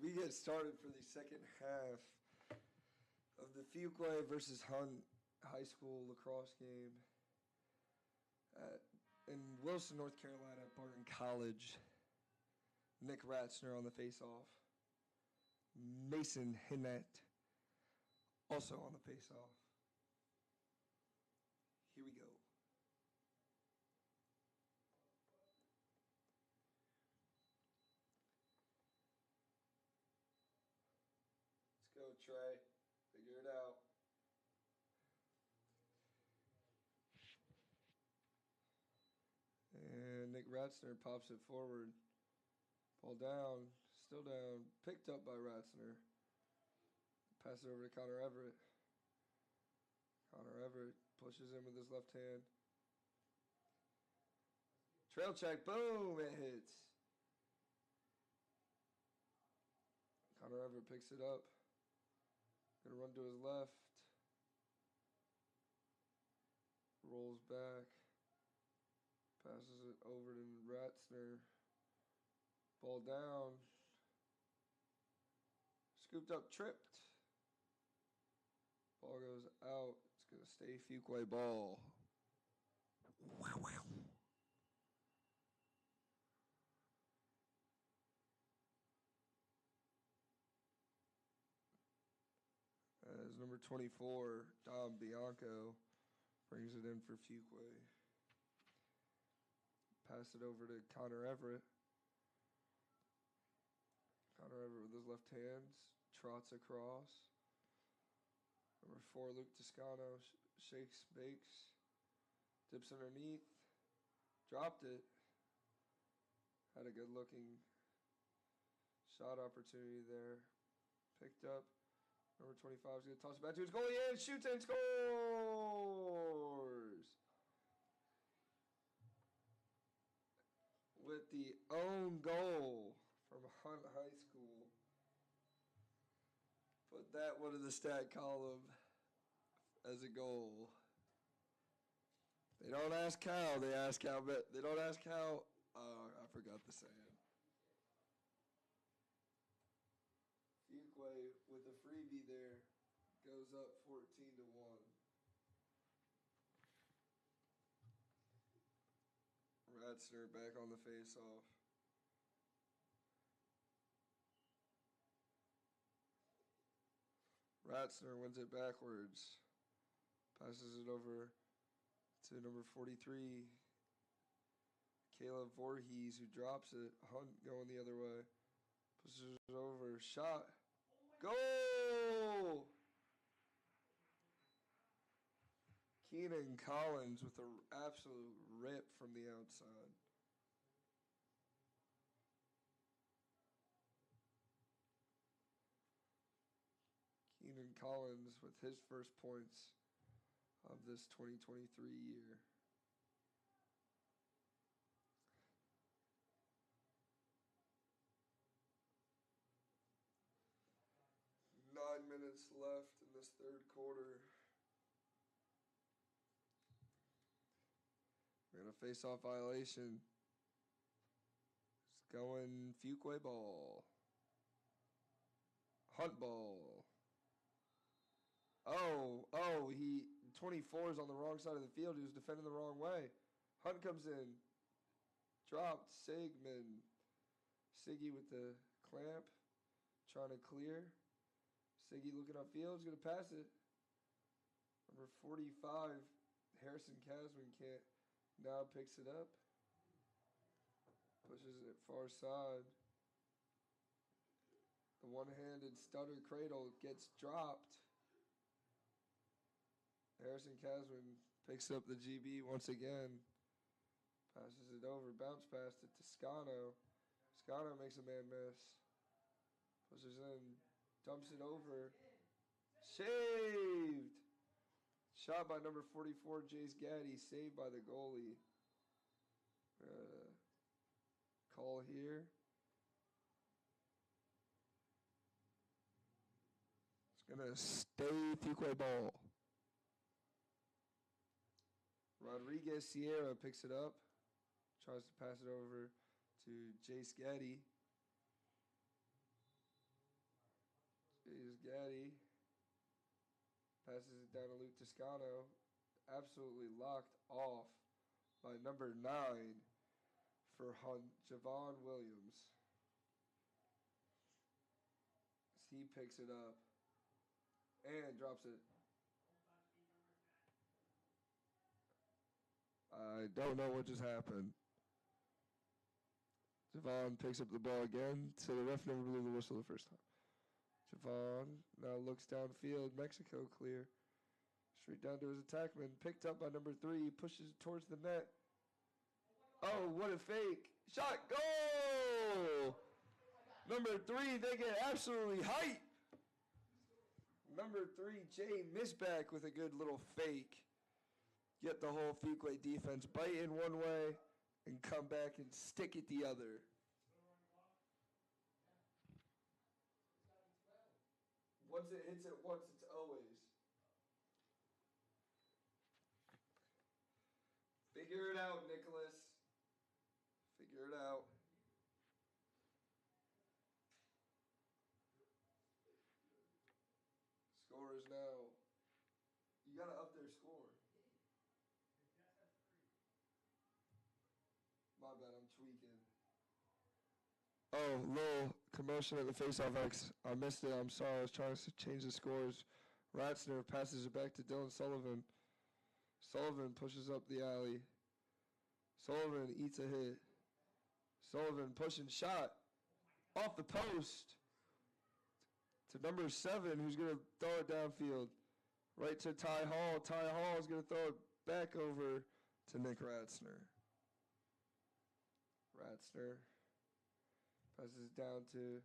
we get started for the second half of the Fuquay versus Hunt High School lacrosse game in Wilson, North Carolina, at Barton College. Nick Ratzner on the face-off. Mason Hinnett also on the face-off. Here we go. Let's go, Trey. Figure it out. And Nick Ratzner pops it forward. Ball down, still down, picked up by Ratzner. Pass it over to Connor Everett. Connor Everett pushes in with his left hand. Trail check, boom, it hits. Connor Everett picks it up. Gonna run to his left. Rolls back. Passes it over to Ratzner. Ball down. Scooped up, tripped. Ball goes out. It's going to stay Fuquay ball. Wow, wow. As number 24, Dom Bianco, brings it in for Fuquay. Pass it over to Connor Everett. Connor Everett with his left hands, trots across. Number 4, Luke Toscano, shakes, bakes, dips underneath, dropped it. Had a good looking shot opportunity there. Picked up. Number 25 is going to toss it back to his goalie and shoots and scores! With the own goal from Hunt High School. Put that one in the stat column as a goal. They don't ask how, they ask how. They don't ask how. Oh, I forgot the saying. Fuquay with a freebie there goes up 14-1. Ratzner back on the face-off. Ratzner wins it backwards. Passes it over to number 43, Caleb Voorhees, who drops it. Hunt going the other way. Pushes it over. Shot. Goal! Keenan Collins with an absolute rip from the outside. Keenan Collins with his first points of this 2023 year. Nine minutes left in this third quarter. We're going to face off violation. It's going Fuquay ball. Hunt ball. He 24 is on the wrong side of the field. He was defending the wrong way. Hunt comes in. Dropped. Sigmund. Siggy with the clamp. Trying to clear. Siggy looking upfield. He's going to pass it. Number 45, Harrison Casman can't. Now picks it up. Pushes it far side. The one-handed stutter cradle gets dropped. Harrison Casman picks up the GB once again. Passes it over. Bounce pass to Toscano. Toscano makes a man miss. Pushes in. Dumps it over. Saved! Shot by number 44, Jace Gaddy. Saved by the goalie. Call here. It's going to stay Fuquay ball. Rodriguez Sierra picks it up. Tries to pass it over to Jace Gaddy. Here's Gaddy. Passes it down to Luke Toscano. Absolutely locked off by number 9 for Javon Williams. As he picks it up and drops it. I don't know what just happened. Javon picks up the ball again, so the ref never blew the whistle the first time. Javon now looks downfield. Mexico clear. Straight down to his attackman. Picked up by number 3. Pushes towards the net. Oh, what a fake. Shot. Goal! Number 3, they get absolutely hype. Number 3, Jay Misback with a good little fake. Get the whole Fuquay defense bite in one way and come back and stick it the other. Once it hits it once, it's always. Figure it out, Nicholas. Figure it out. Score is now. You gotta up their score. My bad, I'm tweaking. Oh, little commotion at the faceoff X. I missed it. I'm sorry. I was trying to change the scores. Ratzner passes it back to Dylan Sullivan. Sullivan pushes up the alley. Sullivan eats a hit. Sullivan pushing shot off the post to number 7, who's going to throw it downfield. Right to Ty Hall. Ty Hall is going to throw it back over to Nick Ratzner. Ratzner passes it down to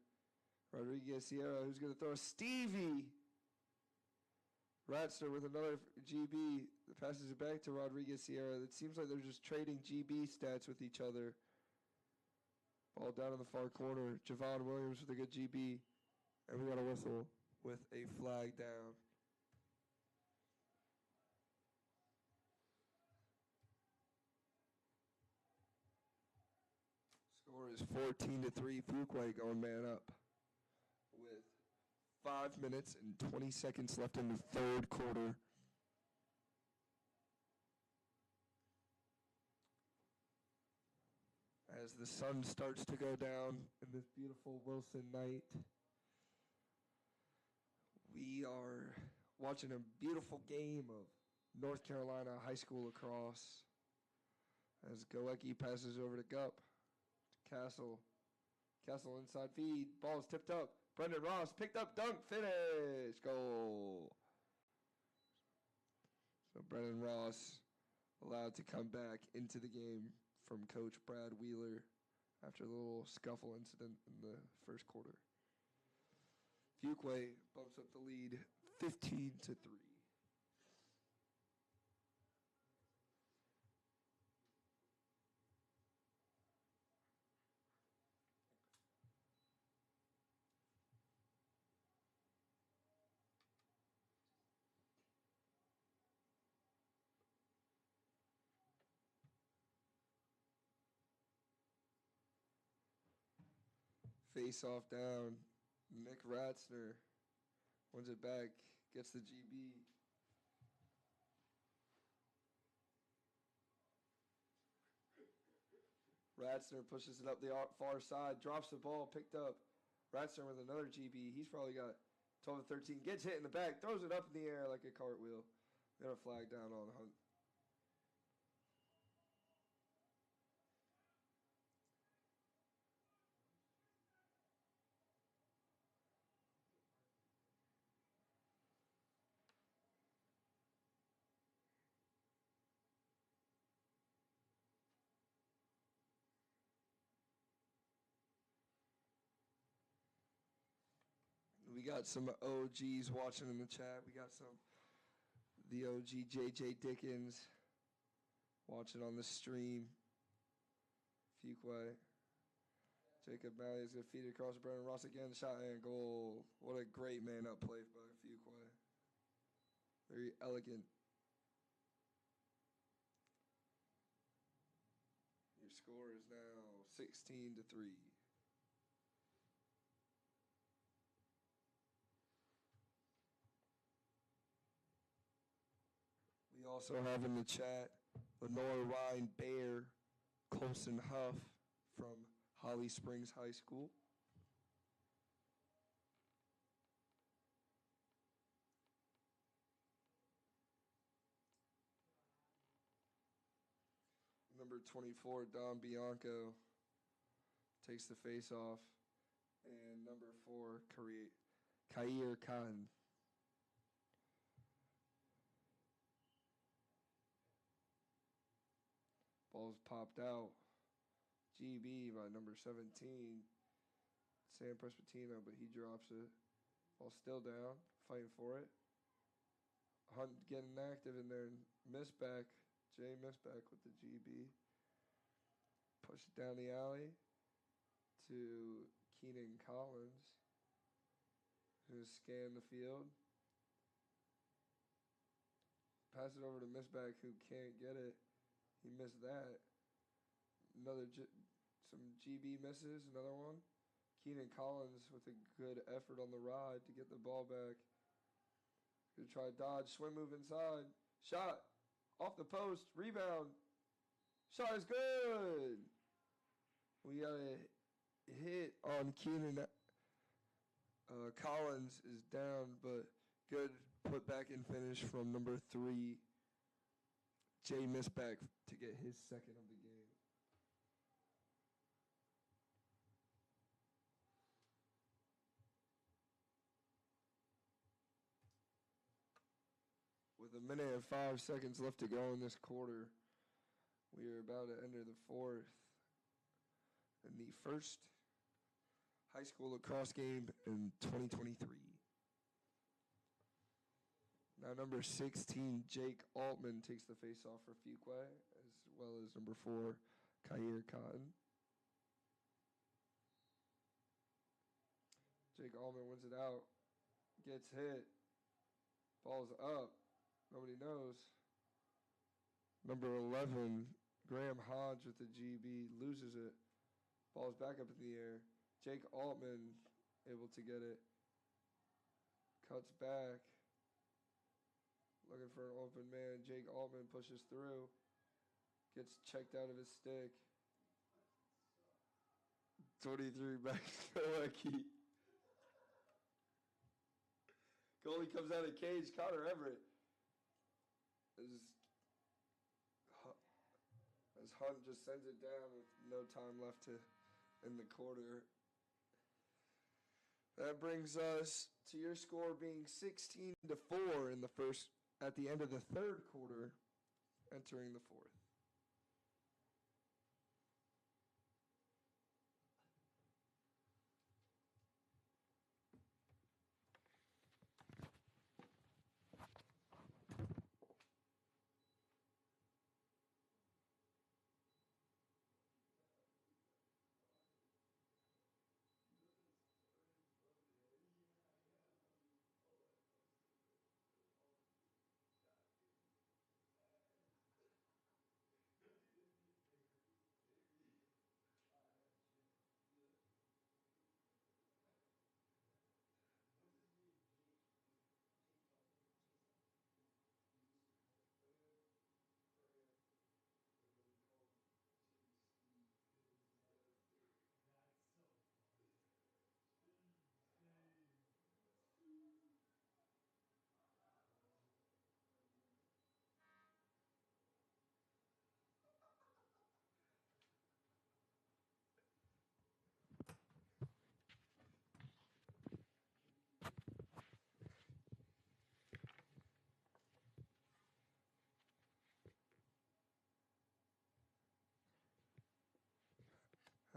Rodriguez Sierra, who's going to throw a Stevie. Ratzner with another GB that passes it back to Rodriguez Sierra. It seems like they're just trading GB stats with each other. Ball down in the far corner. Javon Williams with a good GB. And we got a whistle with a flag down. Score is 14-3. Fuquay going man up with 5 minutes and 20 seconds left in the third quarter. As the sun starts to go down in this beautiful Wilson night, we are watching a beautiful game of North Carolina high school lacrosse. As Golecki passes over to Gup. Castle. Castle inside feed. Ball is tipped up. Brendan Ross picked up, dunk, finish, goal. So Brendan Ross allowed to come back into the game from Coach Brad Wheeler after the little scuffle incident in the first quarter. Fuquay bumps up the lead 15-3. Face off down. Nick Ratzner wins it back, gets the GB. Ratzner pushes it up the far side, drops the ball, picked up. Ratzner with another GB. He's probably got 12 or 13. Gets hit in the back, throws it up in the air like a cartwheel. Got a flag down on Hunt. We got some OGs watching in the chat. We got the OG JJ Dickens watching on the stream. Fuquay. Jacob Malley is going to feed it across to Brendan Ross again. Shot and goal. What a great man-up play by Fuquay. Very elegant. Your score is now 16-3. Also have in the chat Lenore Ryan Bear, Colson Huff from Holly Springs High School. Number 24, Don Bianco, takes the face off. And number 4, Kair Khan. Ball's popped out. GB by number 17, Sam Presbitino, but he drops it. Ball still down, fighting for it. Hunt getting active in there. Missback. Jay Missback with the GB. Push it down the alley to Keenan Collins, who's scanned the field. Pass it over to Missback, who can't get it. He missed that. Some GB misses, another one. Keenan Collins with a good effort on the ride to get the ball back. Gonna try dodge, swim move inside. Shot, off the post, rebound. Shot is good. We got a hit on Keenan. Collins is down, but good put back and finish from number 3, Jay Missback, to get his second of the game. With a minute and 5 seconds left to go in this quarter, we are about to enter the 4th in the first high school lacrosse game in 2023. Now number 16, Jake Altman, takes the face-off for Fuquay, as well as number 4, Kair Cotton. Jake Altman wins it out, gets hit, ball's up, nobody knows. Number 11, Graham Hodge with the GB, loses it. Ball's back up in the air. Jake Altman able to get it. Cuts back. Looking for an open man. Jake Altman pushes through. Gets checked out of his stick. 23 back to Lecky. Goalie comes out of cage. Connor Everett. As Hunt just sends it down with no time left in the quarter. That brings us to your score being 16-4 in the first, at the end of the third quarter, entering the 4th.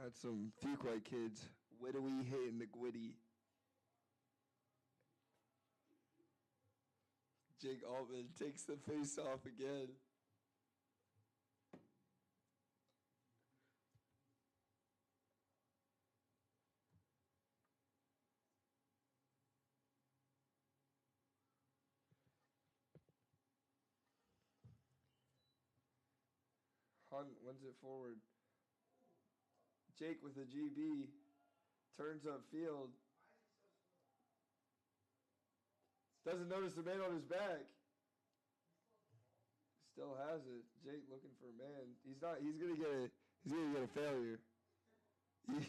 Had some Fuquay kids. Widowy hitting the gwitty. Jake Altman takes the face off again. Hunt wins it forward. Jake with the GB turns upfield. Doesn't notice the man on his back. Still has it. Jake looking for a man. He's not. He's gonna get a failure. He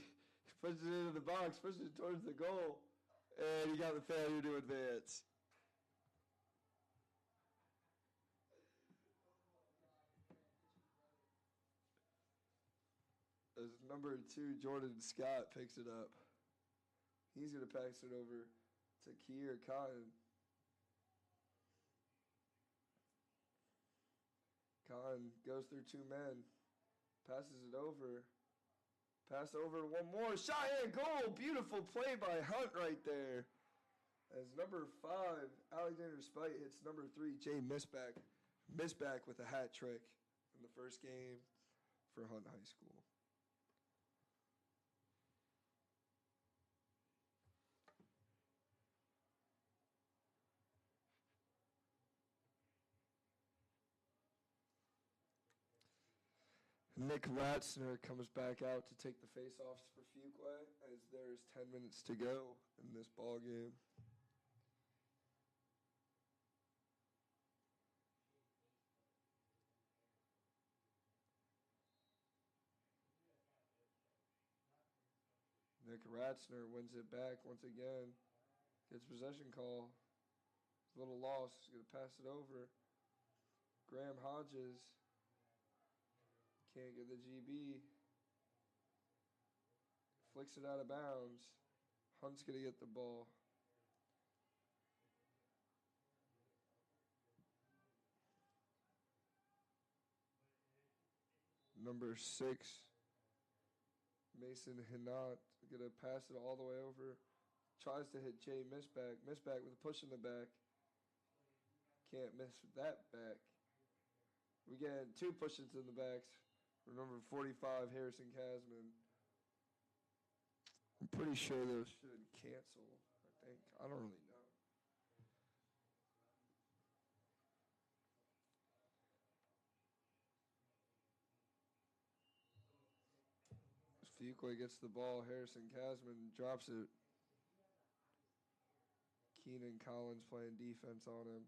pushes it into the box, pushes it towards the goal, and he got the failure to advance. As number 2, Jordan Scott picks it up. He's gonna pass it over to Kier Cotton. Cotton goes through 2 men, passes it over. Pass over, one more, shot and goal! Beautiful play by Hunt right there. As number 5, Alexander Spite hits number 3, Jay Misback. Misback with a hat trick in the first game for Hunt High School. Nick Ratzner comes back out to take the face-offs for Fuqua as there's 10 minutes to go in this ball game. Nick Ratzner wins it back once again. Gets possession call. A little loss. He's going to pass it over. Graham Hodges can't get the GB. Flicks it out of bounds. Hunt's going to get the ball. Number 6, Mason Hinot, going to pass it all the way over. Tries to hit Jay Misback. Misback with a push in the back. Can't miss that back. We get 2 pushes in the backs for number 45, Harrison Casman. I'm pretty sure those should cancel, I think. I don't really know. As Fuqua gets the ball, Harrison Casman drops it. Keenan Collins playing defense on him.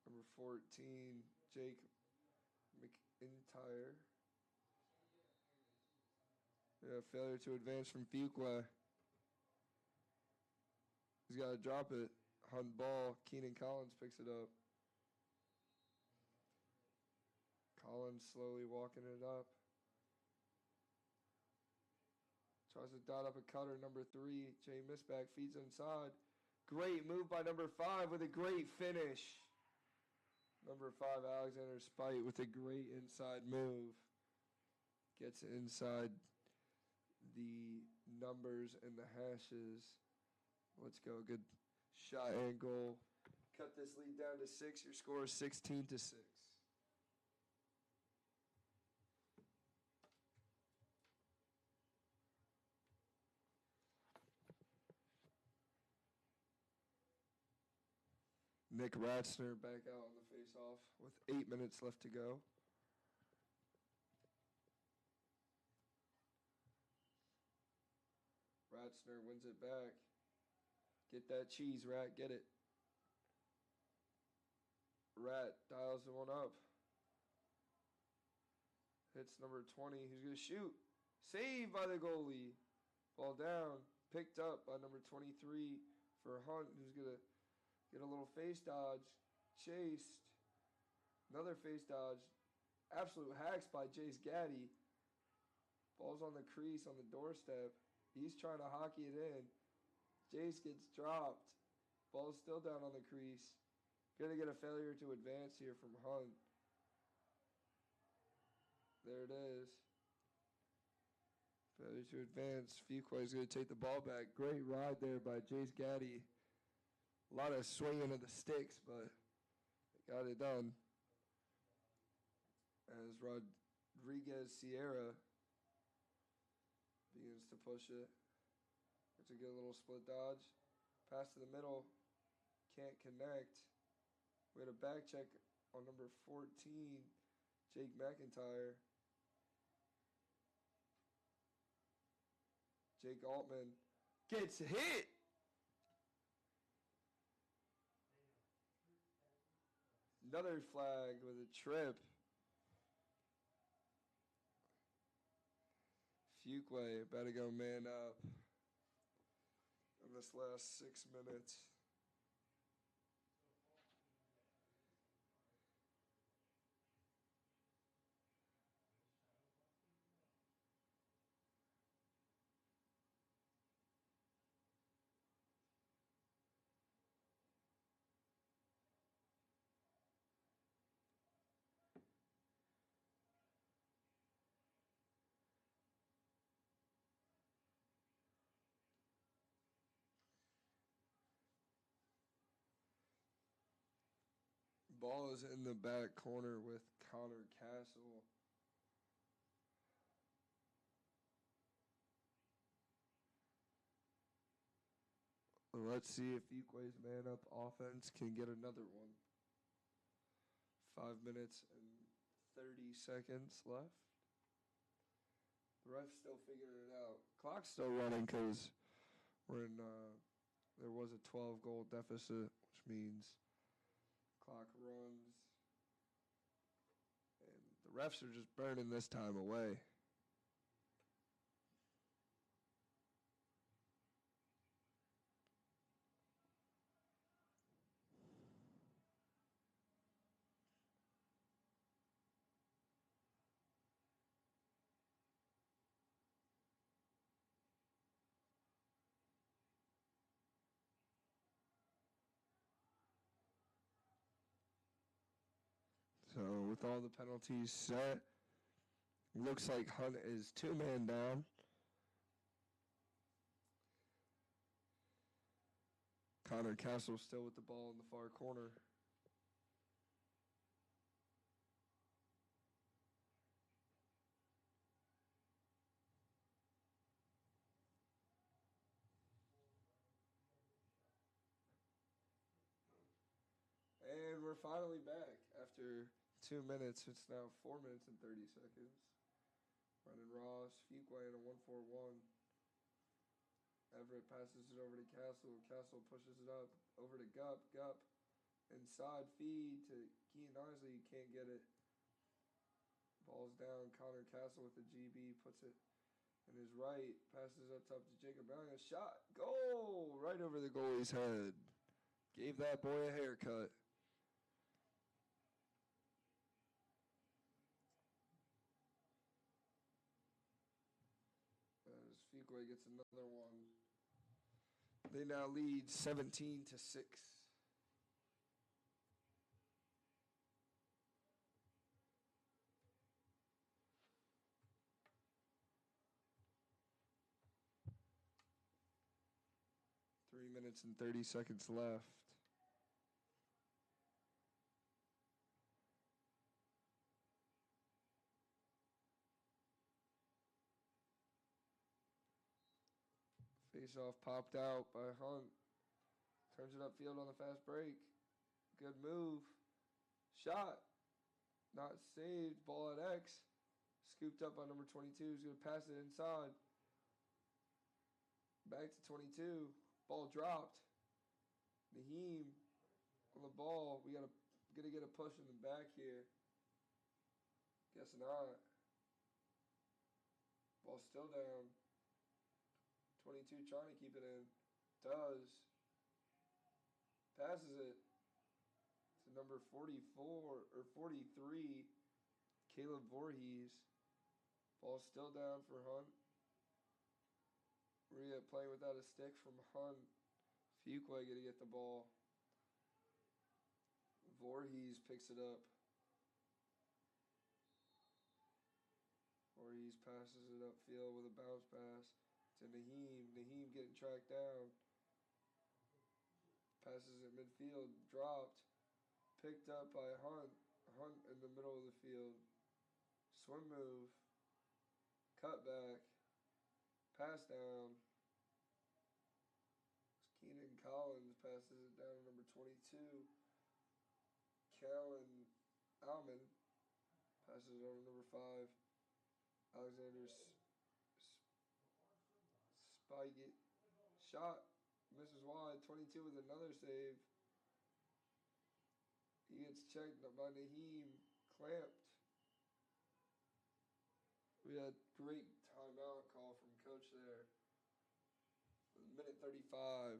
Number 14, Jake McIntyre. Yeah, failure to advance from Fuqua. He's got to drop it. Hunt ball. Keenan Collins picks it up. Collins slowly walking it up. Tries to dot up a cutter. Number 3, Jay Misback feeds inside. Great move by number 5 with a great finish. Number 5, Alexander Spite with a great inside move. Gets inside the numbers and the hashes. Let's go. Good shot and goal. Cut this lead down to 6. Your score is 16-6. Nick Ratzner back out on the face-off with 8 minutes left to go. Ratzner wins it back. Get that cheese, Rat. Get it. Rat dials the one up. Hits number 20. Who's going to shoot? Saved by the goalie. Ball down. Picked up by number 23 for Hunt, who's going to get a little face dodge. Chased. Another face dodge. Absolute hacks by Jace Gaddy. Ball's on the crease on the doorstep. He's trying to hockey it in. Jace gets dropped. Ball's still down on the crease. Gonna get a failure to advance here from Hunt. There it is. Failure to advance. Fuqua is going to take the ball back. Great ride there by Jace Gaddy. A lot of swinging of the sticks, but they got it done. As Rodriguez Sierra begins to push it. It's a good little split dodge. Pass to the middle. Can't connect. We had a back check on number 14, Jake McIntyre. Jake Altman gets hit. Another flag with a trip. Fuquay better go man up in this last 6 minutes. Ball is in the back corner with Connor Castle. Let's see if Fuquay's man up offense can get another one. 5 minutes and 30 seconds left. The ref's still figuring it out. Clock's still running because we're in. There was a 12-goal deficit, which means clock runs, and the refs are just burning this time away. So with all the penalties set, looks like Hunt is 2-man down. Connor Castle still with the ball in the far corner. And we're finally back after 2 minutes. It's now 4 minutes and 30 seconds. Brendan Ross, Fuquay in a 1-4-1. Everett passes it over to Castle. Castle pushes it up over to Gup. Gup inside feed to Keaton Isley. Can't get it. Ball's down. Connor Castle with the GB puts it in his right. Passes up top to Jacob Brown. A shot. Goal! Right over the goalie's head. Gave that boy a haircut. As Fuquay gets another one. They now lead 17-6. Three minutes and 30 seconds left. Face-off popped out by Hunt. Turns it upfield on the fast break. Good move. Shot. Not saved. Ball at X. Scooped up by number 22. He's going to pass it inside. Back to 22. Ball dropped. Naheem on the ball. We got to get a push in the back here. Guess not. Ball still down. 22 trying to keep it in. Does. Passes it to number 44 or 43, Caleb Voorhees. Ball still down for Hunt. Rhea playing without a stick from Hunt. Fuquay going to get the ball. Voorhees picks it up. Voorhees passes it upfield with a bounce pass to Naheem. Naheem getting tracked down. Passes it midfield. Dropped. Picked up by Hunt. Hunt in the middle of the field. Swim move. Cut back. Pass down. Keenan Collins passes it down to number 22. Callan Alman passes it over to number 5. Alexander Spygate. Shot. Misses wide. 22 with another save. He He gets checked by Naheem, clamped. We had great timeout call from coach there. Minute 35.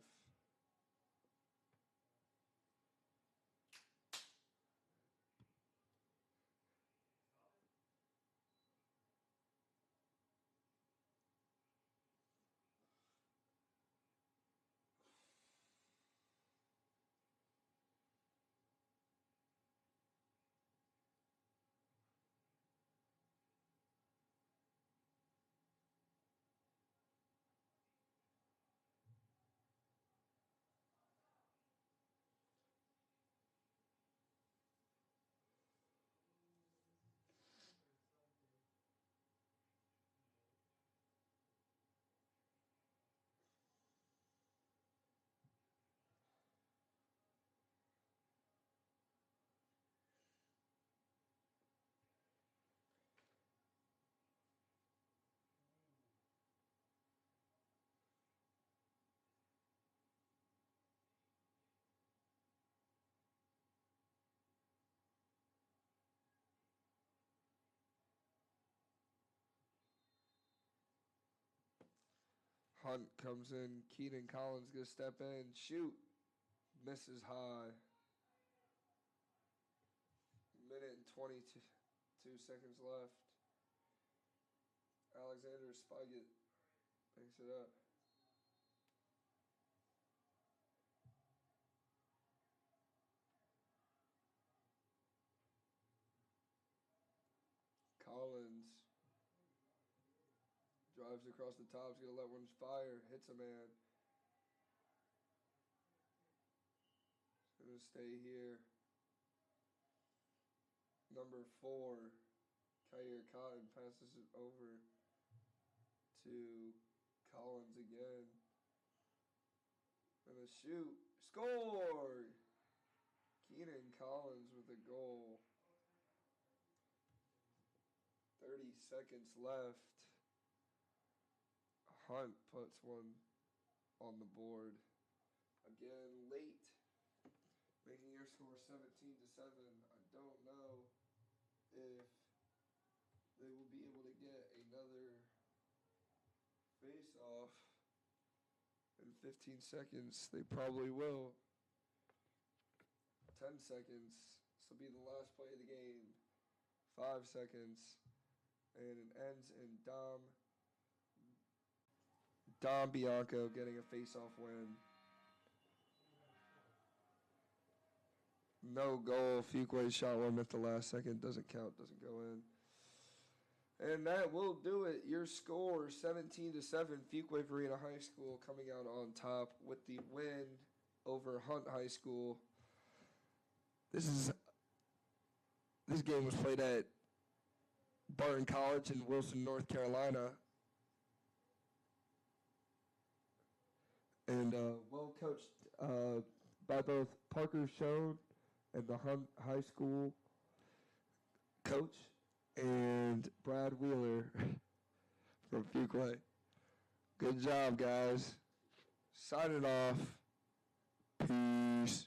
Hunt comes in. Keenan Collins gonna step in. Shoot. Misses high. Minute and 22 seconds left. Alexander Spigot picks it up. Collins drives across the top. He's going to let one fire. Hits a man. He's going to stay here. Number 4, Kyer Cotton passes it over to Collins again. And a shoot. Score! Keenan Collins with a goal. 30 seconds left. Hunt puts one on the board. Again, late. Making your score 17-7. I don't know if they will be able to get another face-off in 15 seconds. They probably will. 10 seconds. This will be the last play of the game. 5 seconds. And it ends in Dom Bianco getting a face-off win. No goal. Fuquay shot one at the last second. Doesn't count. Doesn't go in. And that will do it. Your score, 17-7. Fuquay Varina High School coming out on top with the win over Hunt High School. This game was played at Barton College in Wilson, North Carolina. And well coached by both Parker Schoen and the Hunt High School coach and Brad Wheeler from Fuquay. Good job, guys. Signing off. Peace.